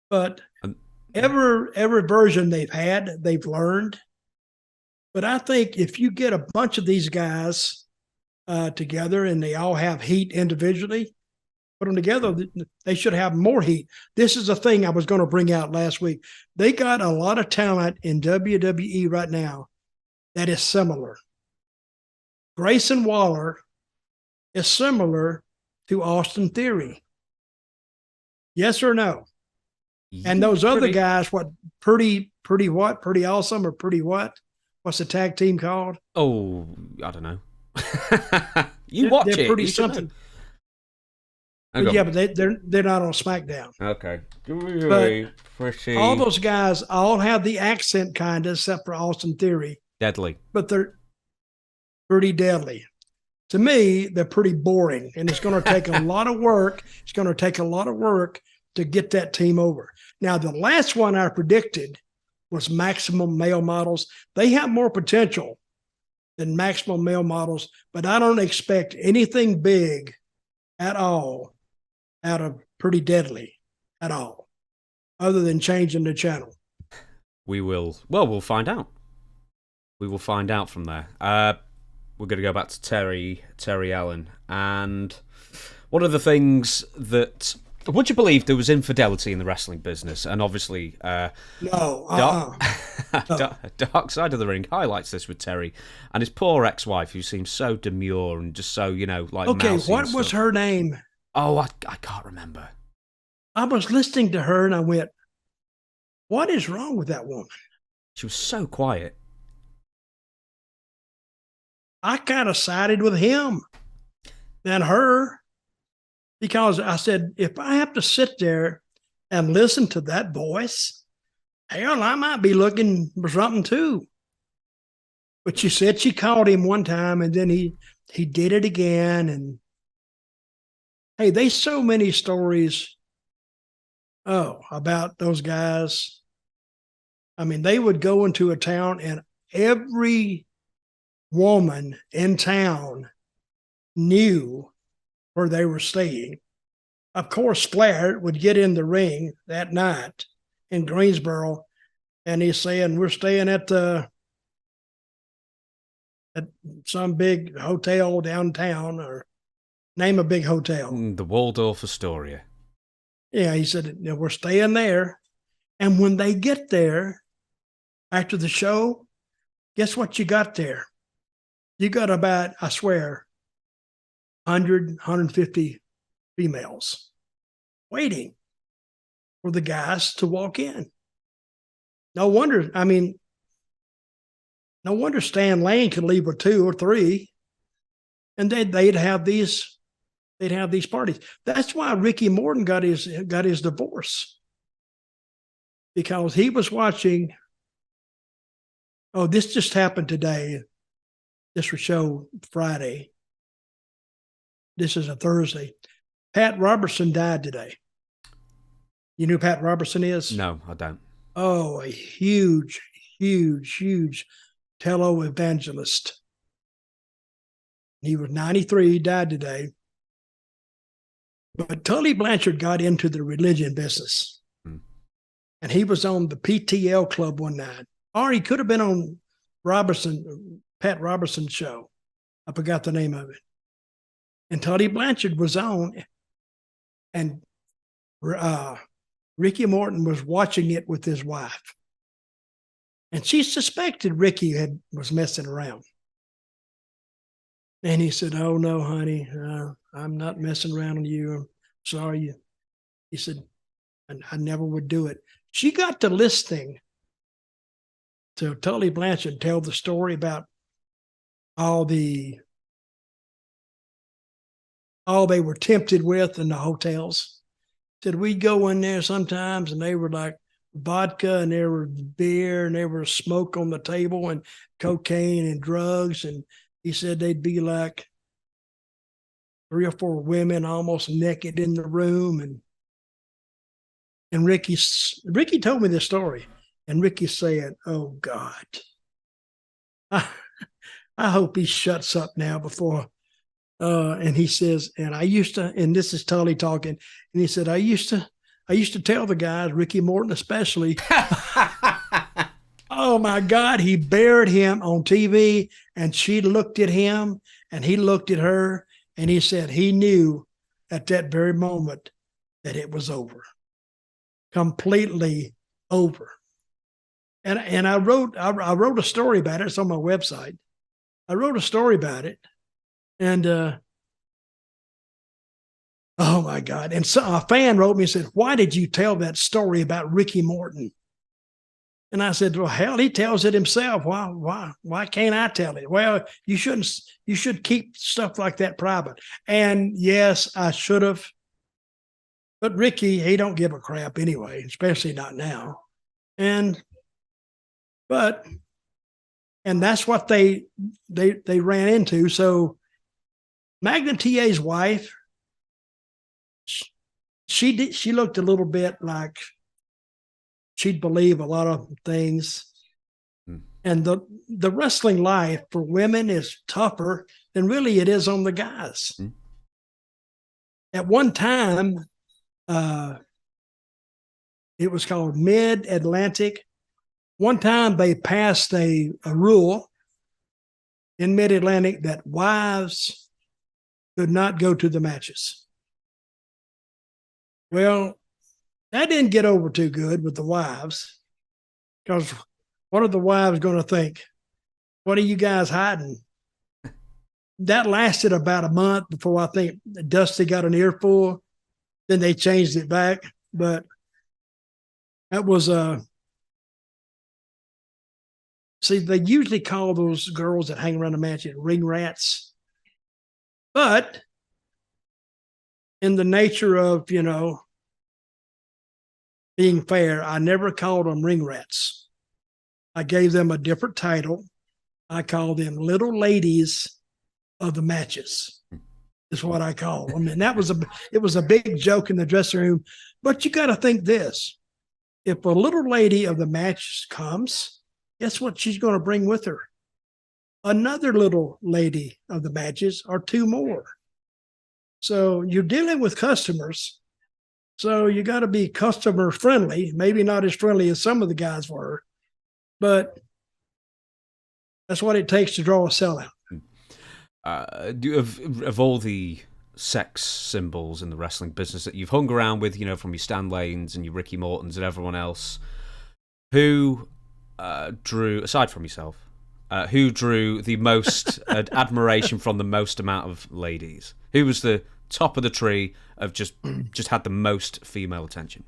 But every version they've had, they've learned. But I think if you get a bunch of these guys together and they all have heat individually, put them together, they should have more heat. This is a thing I was going to bring out last week. They got a lot of talent in WWE right now that is similar. Grayson Waller is similar to Austin Theory. Yes or no? And those other guys, what, pretty awesome or pretty what? What's the tag team called? Oh, I don't know. You watch it. They're pretty something. Yeah, but they're not on SmackDown. Okay. But all those guys all have the accent kind of, except for Austin Theory. Deadly. But they're pretty deadly. To me, they're pretty boring, and it's going to take a lot of work. It's going to take a lot of work to get that team over. Now, the last one I predicted was Maximum Male Models. They have more potential than Maximum Male Models, but I don't expect anything big at all out of Pretty Deadly at all, other than changing the channel. We'll find out. We will find out from there. We're going to go back to Terry Allen. And one of the things that... Would you believe there was infidelity in the wrestling business? And obviously... No. Dark Side of the Ring highlights this with Terry and his poor ex-wife, who seems so demure and just so, like... Okay, what was her name? Oh, I can't remember. I was listening to her and I went, what is wrong with that woman? She was so quiet. I kind of sided with him than her, because I said, if I have to sit there and listen to that voice, hell, I might be looking for something too. But she said she called him one time and then he did it again. And hey, there's so many stories about those guys. I mean, they would go into a town and every woman in town knew where they were staying. Of course, Flair would get in the ring that night in Greensboro, and he's saying, we're staying at some big hotel downtown, or name a big hotel. The Waldorf Astoria. Yeah, he said, we're staying there. And when they get there, after the show, guess what you got there? You got about, I swear, 100, 150 females waiting for the guys to walk in. No wonder Stan Lane could leave with 2 or 3, and they'd have these parties. That's why Ricky Morton got his divorce, because he was watching. Oh, this just happened today. This was show Friday. This is a Thursday. Pat Robertson died today. You know who Pat Robertson is? No, I don't. Oh, a huge televangelist. He was 93, died today. But Tully Blanchard got into the religion business. And he was on the PTL Club one night. Or he could have been on Pat Robertson's show. I forgot the name of it. And Tully Blanchard was on, and Ricky Morton was watching it with his wife. And she suspected Ricky was messing around. And he said, oh, no, honey, I'm not messing around with you. I'm sorry. He said, I never would do it. She got to listening to Tully Blanchard tell the story about all they were tempted with in the hotels. Said we'd go in there sometimes, and they were like vodka, and there were beer, and there was smoke on the table, and cocaine and drugs. And he said they'd be like 3 or 4 women almost naked in the room. And Ricky told me this story, and Ricky said, "Oh God, I hope he shuts up now before." And he says, and I used to, and this is Tully talking, and he said, I used to tell the guys, Ricky Morton especially, oh my God, he buried him on TV, and she looked at him, and he looked at her, and he said he knew at that very moment that it was over, completely over. And I wrote a story about it. It's on my website. I wrote a story about it. And oh my God. And so a fan wrote me and said, "Why did you tell that story about Ricky Morton?" And I said, "Well, hell, he tells it himself. Why can't I tell it?" "Well, you should keep stuff like that private." And yes, I should have. But Ricky, he don't give a crap anyway, especially not now. And that's what they ran into. So Magnum TA's wife, she looked a little bit like she'd believe a lot of things. And the wrestling life for women is tougher than really it is on the guys. At one time, it was called Mid-Atlantic. One time they passed a rule in Mid-Atlantic that wives could not go to the matches. Well, that didn't get over too good with the wives, because what are the wives going to think? What are you guys hiding? That lasted about a month before I think Dusty got an earful. Then they changed it back. But that was see, they usually call those girls that hang around the matches ring rats. But in the nature of, being fair, I never called them ring rats. I gave them a different title. I called them little ladies of the matches, is what I call them. And it was a big joke in the dressing room. But you got to think this. If a little lady of the match comes, guess what she's going to bring with her? Another little lady of the matches, or 2 more. So you're dealing with customers. So you got to be customer friendly, maybe not as friendly as some of the guys were, but that's what it takes to draw a sellout. Of all the sex symbols in the wrestling business that you've hung around with, from your Stan Lanes and your Ricky Mortons and everyone else, who drew, aside from yourself, who drew the most admiration from the most amount of ladies? Who was the top of the tree of just had the most female attention?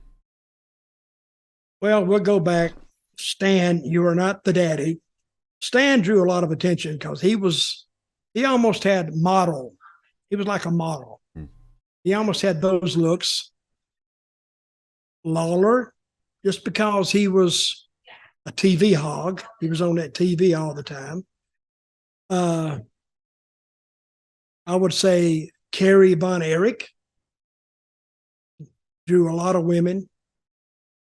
Well, we'll go back. Stan, you are not the daddy. Stan drew a lot of attention because he almost had model. He was like a model. He almost had those looks. Lawler, just because he was a TV hog, he was on that TV all the time. I would say Kerry Von Erich drew a lot of women.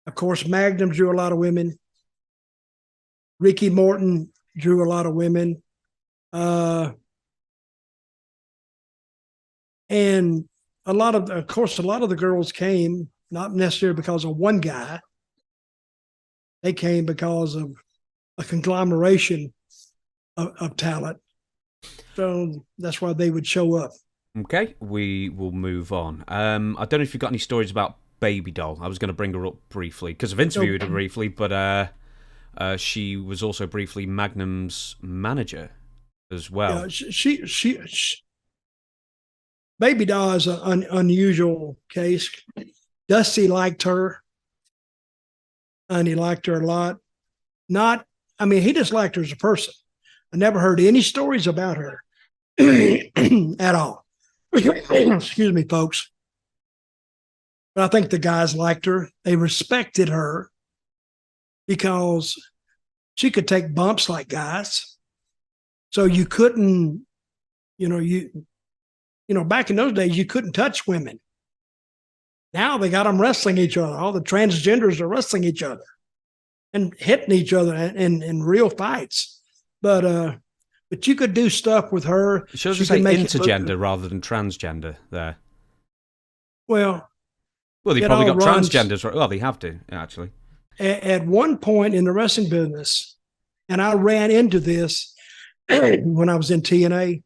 Of course, Magnum drew a lot of women. Ricky Morton drew a lot of women. And a lot of the girls came not necessarily because of one guy. They came because of a conglomeration of talent. So that's why they would show up. Okay, we will move on. I don't know if you've got any stories about Baby Doll. I was going to bring her up briefly because I've interviewed her briefly, but she was also briefly Magnum's manager as well. Yeah, she Baby Doll is an unusual case. Dusty liked her, and he liked her a lot. He just liked her as a person. I never heard any stories about her at all. Excuse me, folks. But I think the guys liked her. They respected her because she could take bumps like guys. So you couldn't, back in those days, you couldn't touch women. Now they got them wrestling each other. All the transgenders are wrestling each other and hitting each other in real fights. But you could do stuff with her. Should I say intergender rather than transgender there? Well, they probably got transgenders, right? Well, they have to, actually. At one point in the wrestling business, and I ran into this when I was in TNA,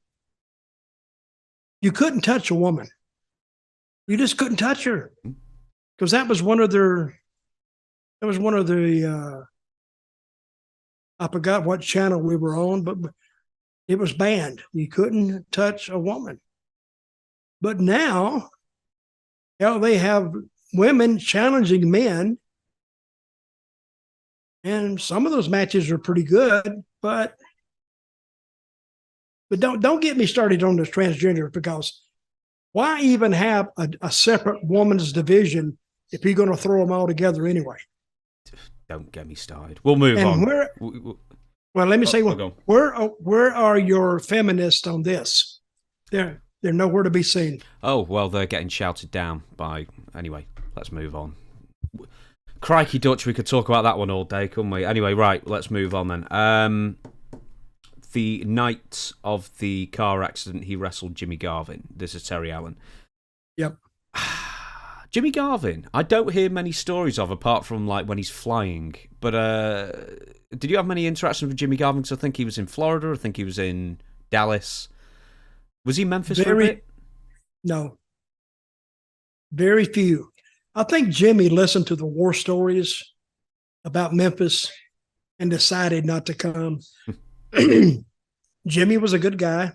you couldn't touch a woman. You just couldn't touch her because that was one of the I forgot what channel we were on, but it was banned. You couldn't touch a woman. But now, they have women challenging men, and some of those matches are pretty good, but don't get me started on this transgender, because why even have a separate woman's division if you're going to throw them all together anyway? Don't get me started. We'll move on. Well, let me say, where are your feminists on this? They're nowhere to be seen. Oh, well, they're getting shouted down by... Anyway, let's move on. Crikey Dutch, we could talk about that one all day, couldn't we? Anyway, right, let's move on then. The night of the car accident, he wrestled Jimmy Garvin. This is Terry Allen. Yep. Jimmy Garvin, I don't hear many stories of, apart from like when he's flying. But did you have many interactions with Jimmy Garvin? Because I think he was in Florida. I think he was in Dallas. Was he in Memphis for a bit? No. Very few. I think Jimmy listened to the war stories about Memphis and decided not to come. Jimmy was a good guy.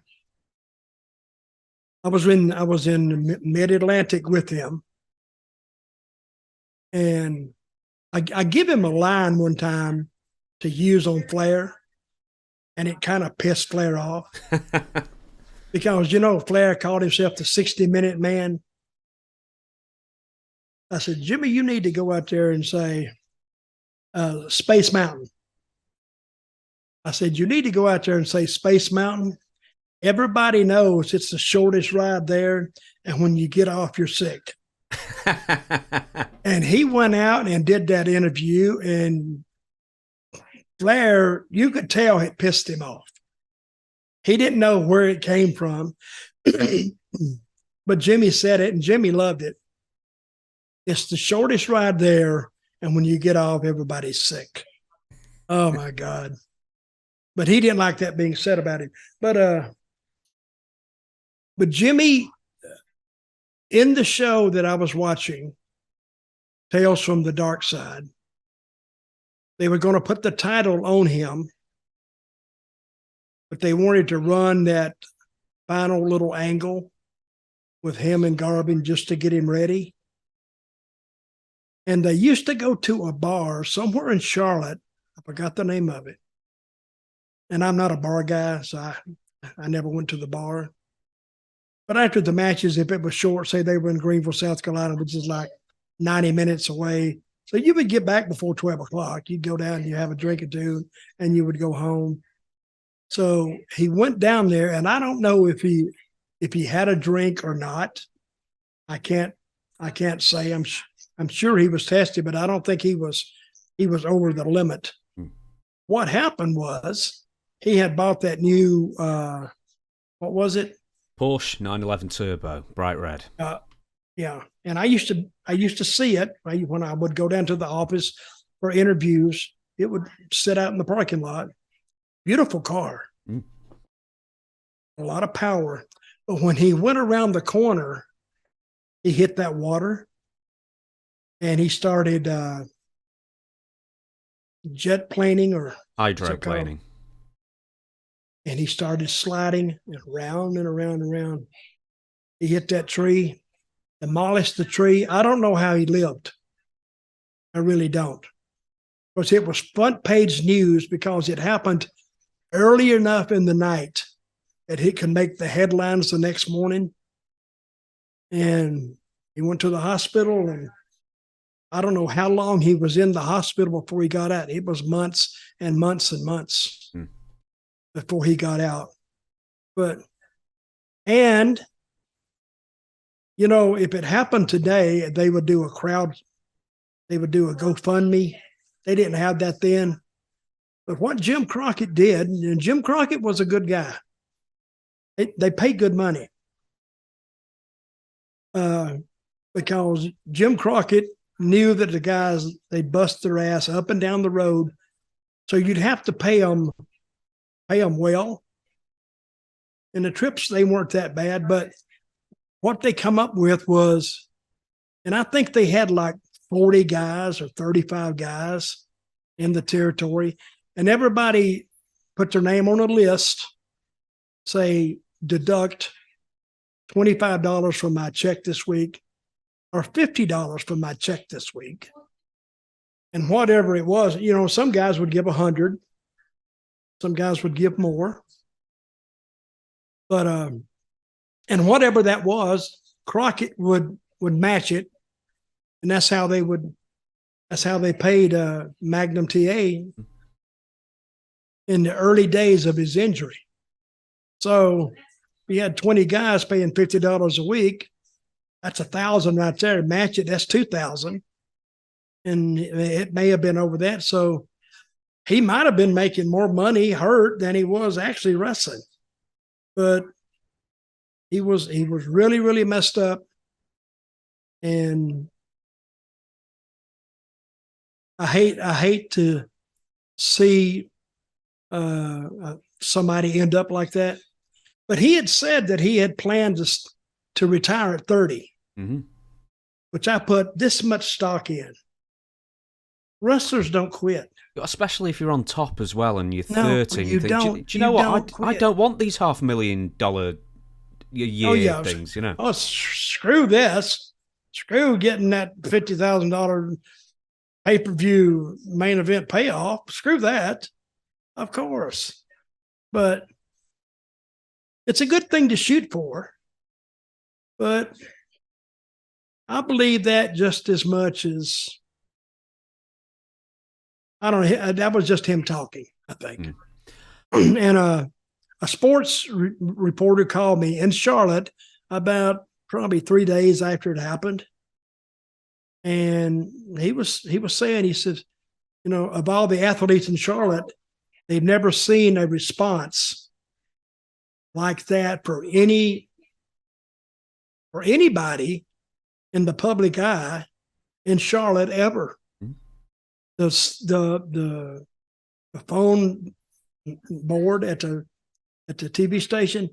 I was in Mid-Atlantic with him, and I give him a line one time to use on Flair, and it kind of pissed Flair off because Flair called himself the 60-minute man. I said, Jimmy, you need to go out there and say Space Mountain. I said, you need to go out there and say Space Mountain. Everybody knows it's the shortest ride there, and when you get off, you're sick. And he went out and did that interview, and Flair, you could tell it pissed him off. He didn't know where it came from, but Jimmy said it, and Jimmy loved it. It's the shortest ride there, and when you get off, everybody's sick. Oh, my God. But he didn't like that being said about him. But Jimmy, in the show that I was watching, Tales from the Dark Side, they were going to put the title on him, but they wanted to run that final little angle with him and Garvin just to get him ready. And they used to go to a bar somewhere in Charlotte. I forgot the name of it. And I'm not a bar guy, so I never went to the bar. But after the matches, if it was short, say they were in Greenville, South Carolina, which is like 90 minutes away. So you would get back before 12 o'clock. You'd go down, you have a drink or two, and you would go home. So he went down there, and I don't know if he had a drink or not. I can't say. I'm sure he was tested, but I don't think he was over the limit. What happened was he had bought that new what was it? Porsche 911 Turbo, bright red. Yeah, and I used to see it when I would go down to the office for interviews. It would sit out in the parking lot. Beautiful car, a lot of power. But when he went around the corner, he hit that water, and he started jet planing or hydroplaning. And he started sliding around and around and around. He hit that tree, demolished the tree. I don't know how he lived. I really don't. Because it was front page news because it happened early enough in the night that he could make the headlines the next morning. And he went to the hospital, and I don't know how long he was in the hospital before he got out. It was months and months and months before he got out. And if it happened today, they would do a GoFundMe. They didn't have that then. But what Jim Crockett did, and Jim Crockett was a good guy. They paid good money. Because Jim Crockett knew that the guys, they bust their ass up and down the road. So you'd have to pay them well. And the trips, they weren't that bad, but what they come up with was, and I think they had like 40 guys or 35 guys in the territory, and everybody put their name on a list, say, deduct $25 from my check this week or $50 from my check this week. And whatever it was, some guys would give 100, some guys would give more. But, and whatever that was, Crockett would match it. And that's how they paid Magnum TA in the early days of his injury. So he had 20 guys paying $50 a week. That's 1,000 right there. Match it, that's 2,000. And it may have been over that. So he might have been making more money hurt than he was actually wrestling. But he was really, really messed up. And I hate to see somebody end up like that. But he had said that he had planned to retire at 30, which I put this much stock in. Wrestlers don't quit. Especially if you're on top as well and you're 30. You don't. Do you know what? I don't want these $500,000 a year things, Oh, screw this. Screw getting that $50,000 pay-per-view main event payoff. Screw that. Of course. But it's a good thing to shoot for. But I believe that just as much as, I don't know, that was just him talking, I think. And a sports reporter called me in Charlotte about probably 3 days after it happened. And he was saying, he says, of all the athletes in Charlotte, they've never seen a response like that for anybody in the public eye in Charlotte ever. The phone board at the TV station,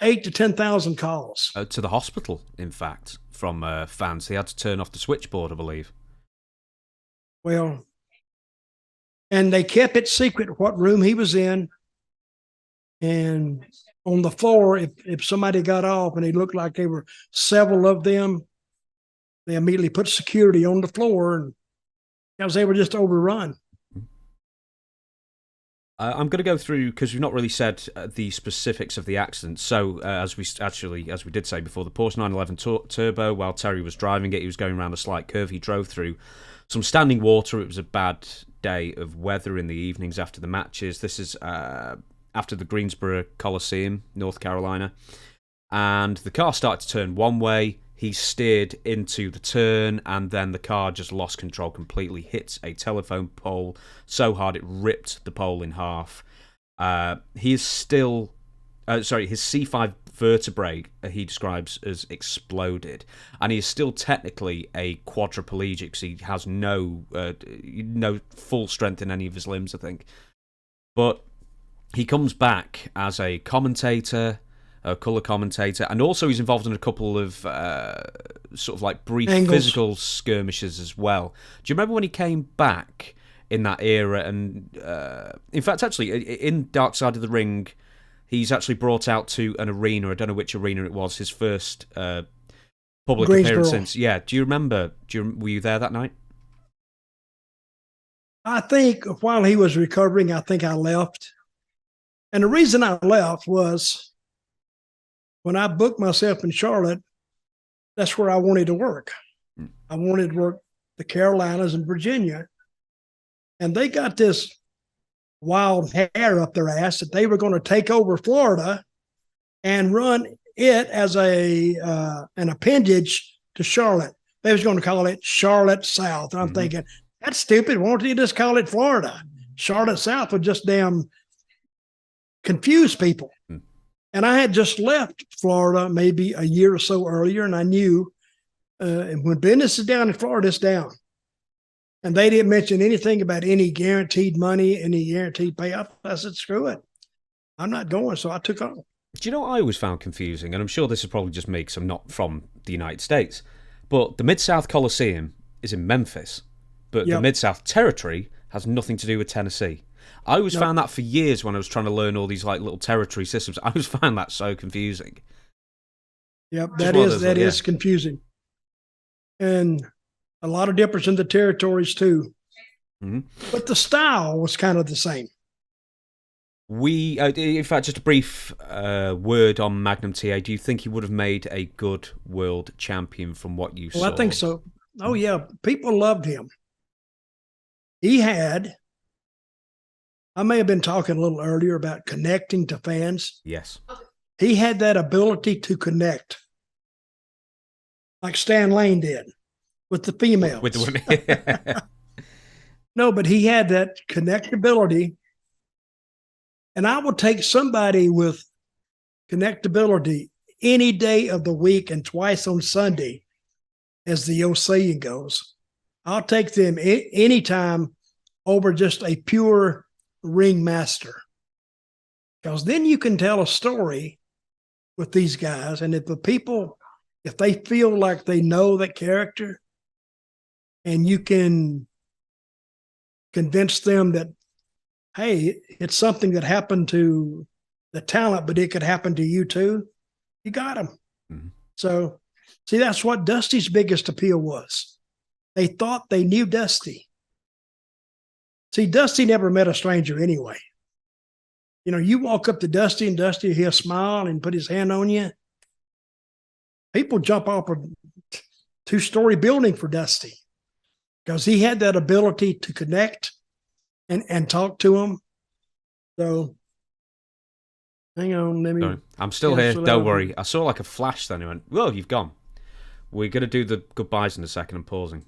8,000 to 10,000 calls to the hospital. In fact, from fans, they had to turn off the switchboard, I believe. Well, and they kept it secret what room he was in. And on the floor, if somebody got off and it looked like there were several of them, they immediately put security on the floor, and because they were just overrun. I'm going to go through, because we've not really said the specifics of the accident. So, as we did say before, the Porsche 911 Turbo, while Terry was driving it, he was going around a slight curve. He drove through some standing water. It was a bad day of weather in the evenings after the matches. This is after the Greensboro Coliseum, North Carolina. And the car started to turn one way. He steered into the turn, and then the car just lost control completely, hit a telephone pole so hard it ripped the pole in half. He is still... his C5 vertebrae, he describes as exploded, and he is still technically a quadriplegic, because he has no full strength in any of his limbs, I think. But he comes back as a commentator, a colour commentator, and also he's involved in a couple of sort of like brief physical skirmishes as well. Do you remember when he came back in that era? And in fact, actually, in Drak Side of the Ring, he's actually brought out to an arena. I don't know which arena it was. His first public appearance since. Yeah. Do you remember? Were you there that night? I think while he was recovering, I think I left. And the reason I left was when I booked myself in Charlotte, that's where I wanted to work. I wanted to work the Carolinas and Virginia. And they got this wild hair up their ass that they were going to take over Florida and run it as an appendage to Charlotte. They was going to call it Charlotte South. And I'm thinking, that's stupid. Why don't you just call it Florida? Charlotte South would just damn confuse people. And I had just left Florida maybe a year or so earlier, and I knew when business is down in Florida, it's down. And they didn't mention anything about any guaranteed money, any guaranteed payoff. I said, screw it. I'm not going, so I took off. Do you know what I always found confusing? And I'm sure this is probably just me because I'm not from the United States. But the Mid-South Coliseum is in Memphis. But the Mid-South Territory has nothing to do with Tennessee. I always found that for years when I was trying to learn all these like little territory systems. I always found that so confusing. Yep, that is confusing. And a lot of difference in the territories too. But the style was kind of the same. In fact, just a brief word on Magnum TA. Do you think he would have made a good world champion from what you saw? Well, I think so. Oh, yeah. People loved him. I may have been talking a little earlier about connecting to fans. Yes. He had that ability to connect, like Stan Lane did with the females. With the women. No, but he had that connectability. And I will take somebody with connectability any day of the week and twice on Sunday, as the old saying goes. I'll take them anytime over just a pure ringmaster. Because then you can tell a story with these guys. And if they feel like they know that character, and you can convince them that, hey, it's something that happened to the talent, but it could happen to you too, you got them. So, see, that's what Dusty's biggest appeal was. They thought they knew Dusty. See, Dusty never met a stranger anyway. You know, you walk up to Dusty and Dusty, he'll smile and put his hand on you. People jump off a 2-story building for Dusty because he had that ability to connect and talk to them. So, hang on. Sorry, I'm still here. Don't worry. I saw like a flash then. I went, whoa, you've gone. We're going to do the goodbyes in a second. I'm pausing.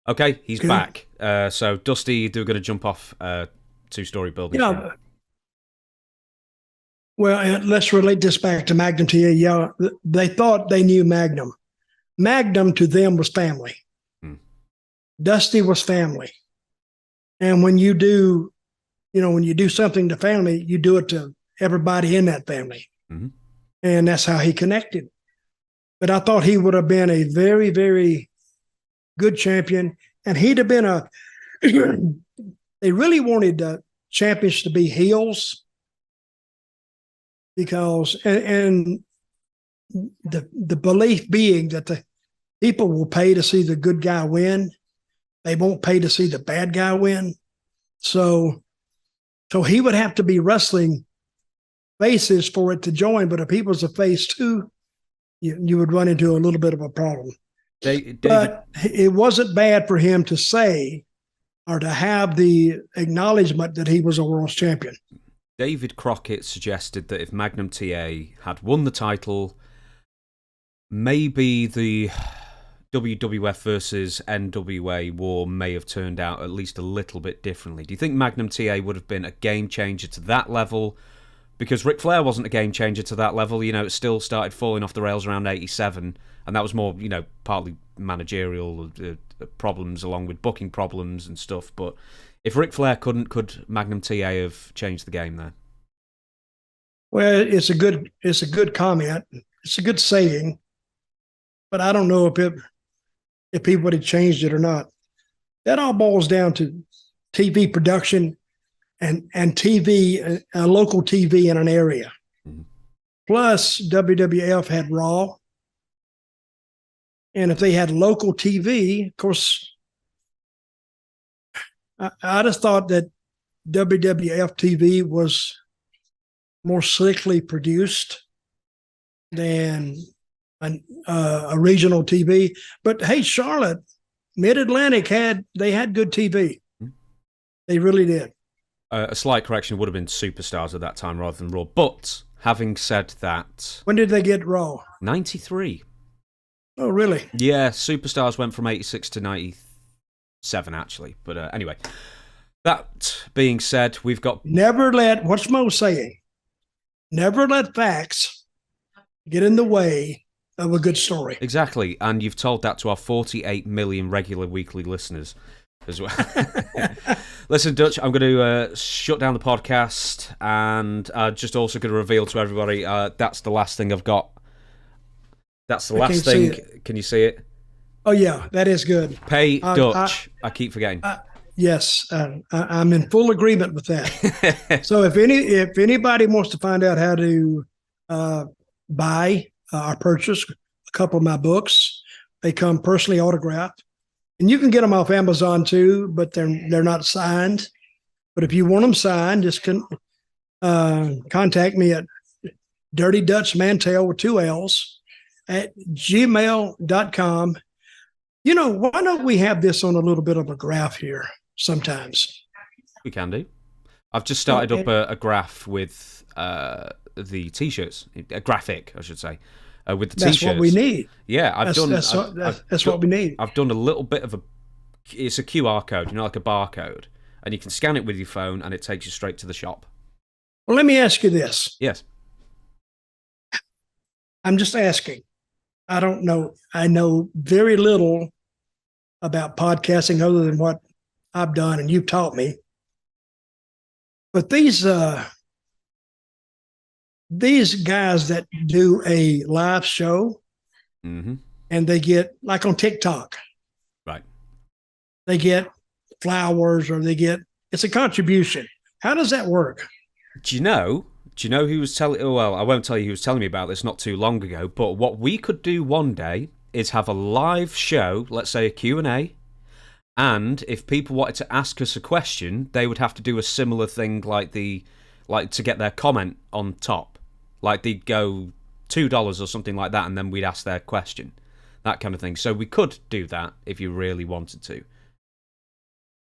Okay, he's back. So, Dusty, they're going to jump off 2-story building. Yeah. Well, let's relate this back to Magnum TA. Yeah, they thought they knew Magnum. Magnum to them was family. Dusty was family. And when you do something to family, you do it to everybody in that family. And that's how he connected. But I thought he would have been a very, very good champion. And he'd have been they really wanted champions to be heels because, and the belief being that the people will pay to see the good guy win. They won't pay to see the bad guy win. So he would have to be wrestling faces for it to join. But if he was a face too, you would run into a little bit of a problem. But it wasn't bad for him to say or to have the acknowledgement that he was a world champion. David Crockett suggested that if Magnum TA had won the title, maybe the WWF versus NWA war may have turned out at least a little bit differently. Do you think Magnum TA would have been a game changer to that level? Because Ric Flair wasn't a game changer to that level. You know, it still started falling off the rails around 87, and that was more, you know, partly managerial problems along with booking problems and stuff. But if Ric Flair couldn't, could Magnum TA have changed the game there? Well, it's a good comment. It's a good saying, but I don't know if he would have changed it or not. That all boils down to TV production and TV, local TV in an area. Plus, WWF had Raw. And if they had local TV, of course, I just thought that WWF TV was more slickly produced than a regional TV. But hey, Charlotte, Mid-Atlantic had good TV. They really did. A slight correction would have been Superstars at that time rather than Raw. But having said that, when did they get Raw? 93. Oh, really? Yeah, Superstars went from 86 to 97, actually. But anyway, that being said, we've got... What's Mo saying? Never let facts get in the way of a good story. Exactly, and you've told that to our 48 million regular weekly listeners as well. Listen, Dutch, I'm going to shut down the podcast, and just also going to reveal to everybody that's the last thing I've got. That's the last thing. Can you see it? Oh, yeah, that is good. Pay Dutch. I keep forgetting. Yes, I'm in full agreement with that. So if anybody wants to find out how to buy or purchase a couple of my books, they come personally autographed. And you can get them off Amazon too, but they're not signed. But if you want them signed, just contact me at Dirty Dutch Mantell with 2 L's at gmail.com. You know, why don't we have this on a little bit of a graph here sometimes? We can do. I've just started up a graph with the T-shirts, a graphic, I should say. With the T-shirts. That's what we need. Yeah, that's what we need. I've done a little bit of it's a QR code, like a barcode, and you can scan it with your phone, and it takes you straight to the shop. Well, let me ask you this. Yes. I'm just asking. I don't know. I know very little about podcasting other than what I've done, and you've taught me. But these guys that do a live show, and they get, like on TikTok, right? They get flowers, or it's a contribution. How does that work? Do you know who was telling? Well, I won't tell you who was telling me about this not too long ago. But what we could do one day is have a live show, let's say a Q&A, and if people wanted to ask us a question, they would have to do a similar thing like to get their comment on top. Like they'd go $2 or something like that, and then we'd ask their question. That kind of thing. So we could do that if you really wanted to.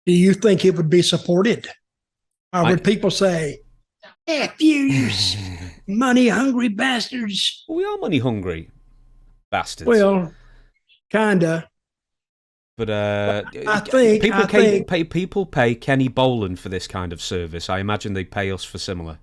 Do you think it would be supported? Or would people say, F you money-hungry bastards? We are money-hungry bastards. Well, kinda. But I think people pay Kenny Boland for this kind of service. I imagine they pay us for similar.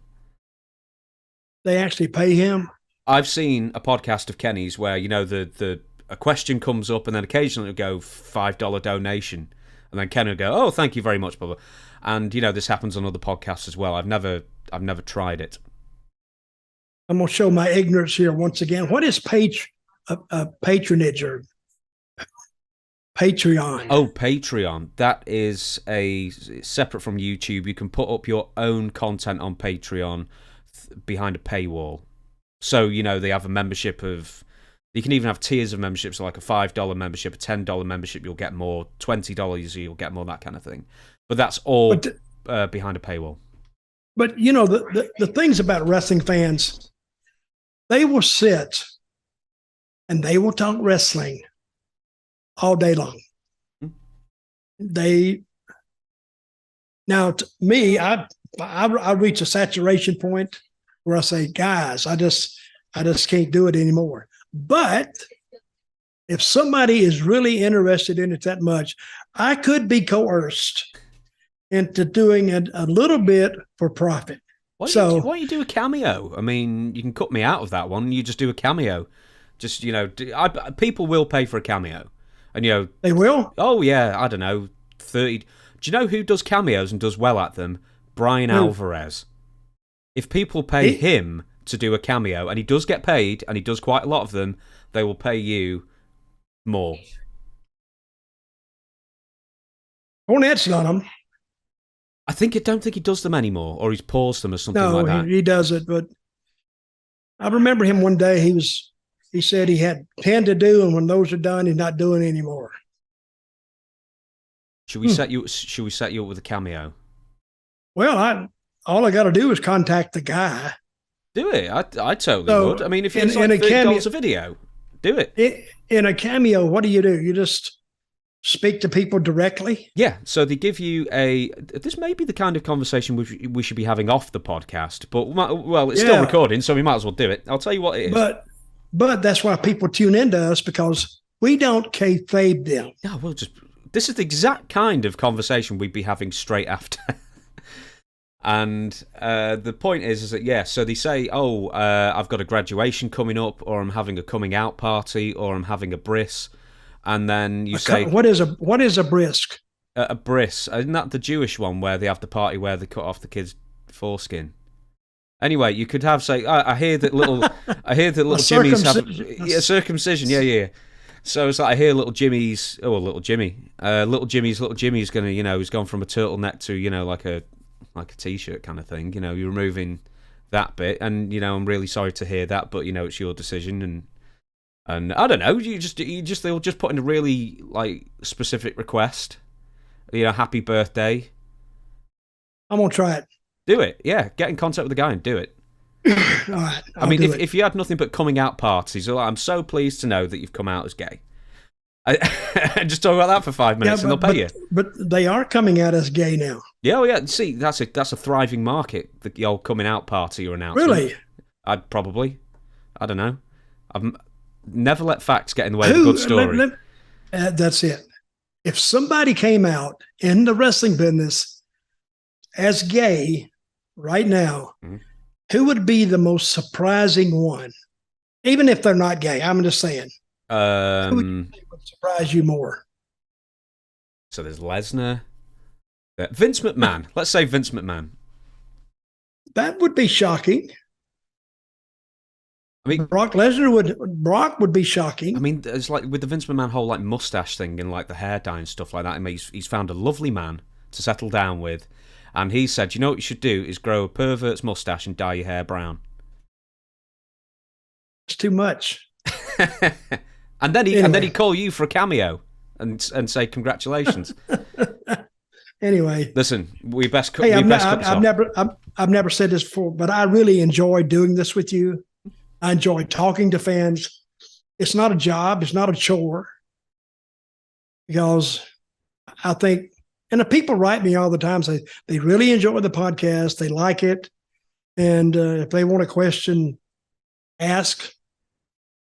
They actually pay him? I've seen a podcast of Kenny's where, a question comes up, and then occasionally it'll go $5 donation, and then Kenny will go, oh, thank you very much, blah, blah. And this happens on other podcasts as well. I've never tried it. I'm going to show my ignorance here once again. What is patronage or Patreon? Oh, Patreon. That is separate from YouTube. You can put up your own content on Patreon behind a paywall. So, they have a membership of... You can even have tiers of membership, so like a $5 membership, a $10 membership, you'll get more. $20, you'll get more, that kind of thing. But that's all behind a paywall. But, the things about wrestling fans, they will sit and they will talk wrestling all day long. Now, to me, I reach a saturation point where I say, guys, I just can't do it anymore. But if somebody is really interested in it that much, I could be coerced into doing it a little bit for profit. Why don't you do a cameo? I mean, you can cut me out of that one. You just do a cameo. Just, people will pay for a cameo. And, they will? Oh, yeah, I don't know, 30. Do you know who does cameos and does well at them? Brian Alvarez. If people pay him to do a cameo, and he does get paid, and he does quite a lot of them, they will pay you more. Cornette's done them. I don't think he does them anymore, or he's paused them or something like that. No, he does it, but I remember him one day, he said he had 10 to do, and when those are done, he's not doing anymore. Should we set you up with a cameo? Well, all I got to do is contact the guy. Do it. I totally would. I mean, if it's like $30 a video, do it. In a cameo, what do? You just speak to people directly? Yeah, so they give you this may be the kind of conversation we should be having off the podcast, but, well, it's still recording, so we might as well do it. I'll tell you what it is. But that's why people tune into us, because we don't kayfabe them. Yeah, this is the exact kind of conversation we'd be having straight after. And the point is that, so they say, I've got a graduation coming up, or I'm having a coming out party, or I'm having a bris. And then you say... What is a brisk? A bris. Isn't that the Jewish one where they have the party where they cut off the kid's foreskin? Anyway, you could have, say, I hear that little Jimmy's have... A circumcision, yeah. So it's like, I hear little Jimmy's going to, he's gone from a turtleneck to, like a t-shirt kind of thing. You're removing that bit, and I'm really sorry to hear that, but it's your decision, and I don't know, they'll just put in a really like specific request. Happy birthday. I'm gonna try it. Do it, yeah. Get in contact with the guy and do it. All right. I mean, if you had nothing but coming out parties, I'm so pleased to know that you've come out as gay. Just talk about that for 5 minutes, and they'll pay you. But they are coming out as gay now. Yeah, well, yeah. See, that's a thriving market. The old coming out party or announcement. Really? I don't know. I've never let facts get in the way of a good story. That's it. If somebody came out in the wrestling business as gay right now, who would be the most surprising one? Even if they're not gay, I'm just saying. Who would surprise you more? So there's Lesnar. Vince McMahon. Let's say Vince McMahon. That would be shocking. I mean, Brock would be shocking. I mean, it's like with the Vince McMahon whole like mustache thing and like the hair dye and stuff like that. I mean, he's found a lovely man to settle down with, and he said, what you should do is grow a pervert's mustache and dye your hair brown. It's too much. And then he'd call you for a cameo and say congratulations. Anyway, listen, I've never said this before, but I really enjoy doing this with you. I enjoy talking to fans. It's not a job. It's not a chore. Because I think, and the people write me all the time, say they really enjoy the podcast. They like it. And if they want a question, ask.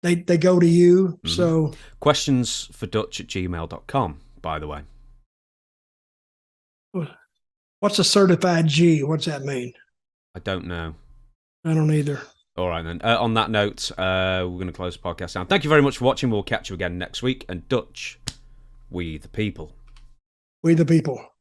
They go to you. Mm-hmm. So questions for Dutch@gmail.com, by the way. What's a certified G? What's that mean? I don't know. I don't either. All right, then. On that note, we're going to close the podcast down. Thank you very much for watching. We'll catch you again next week. And Dutch, we the people. We the people.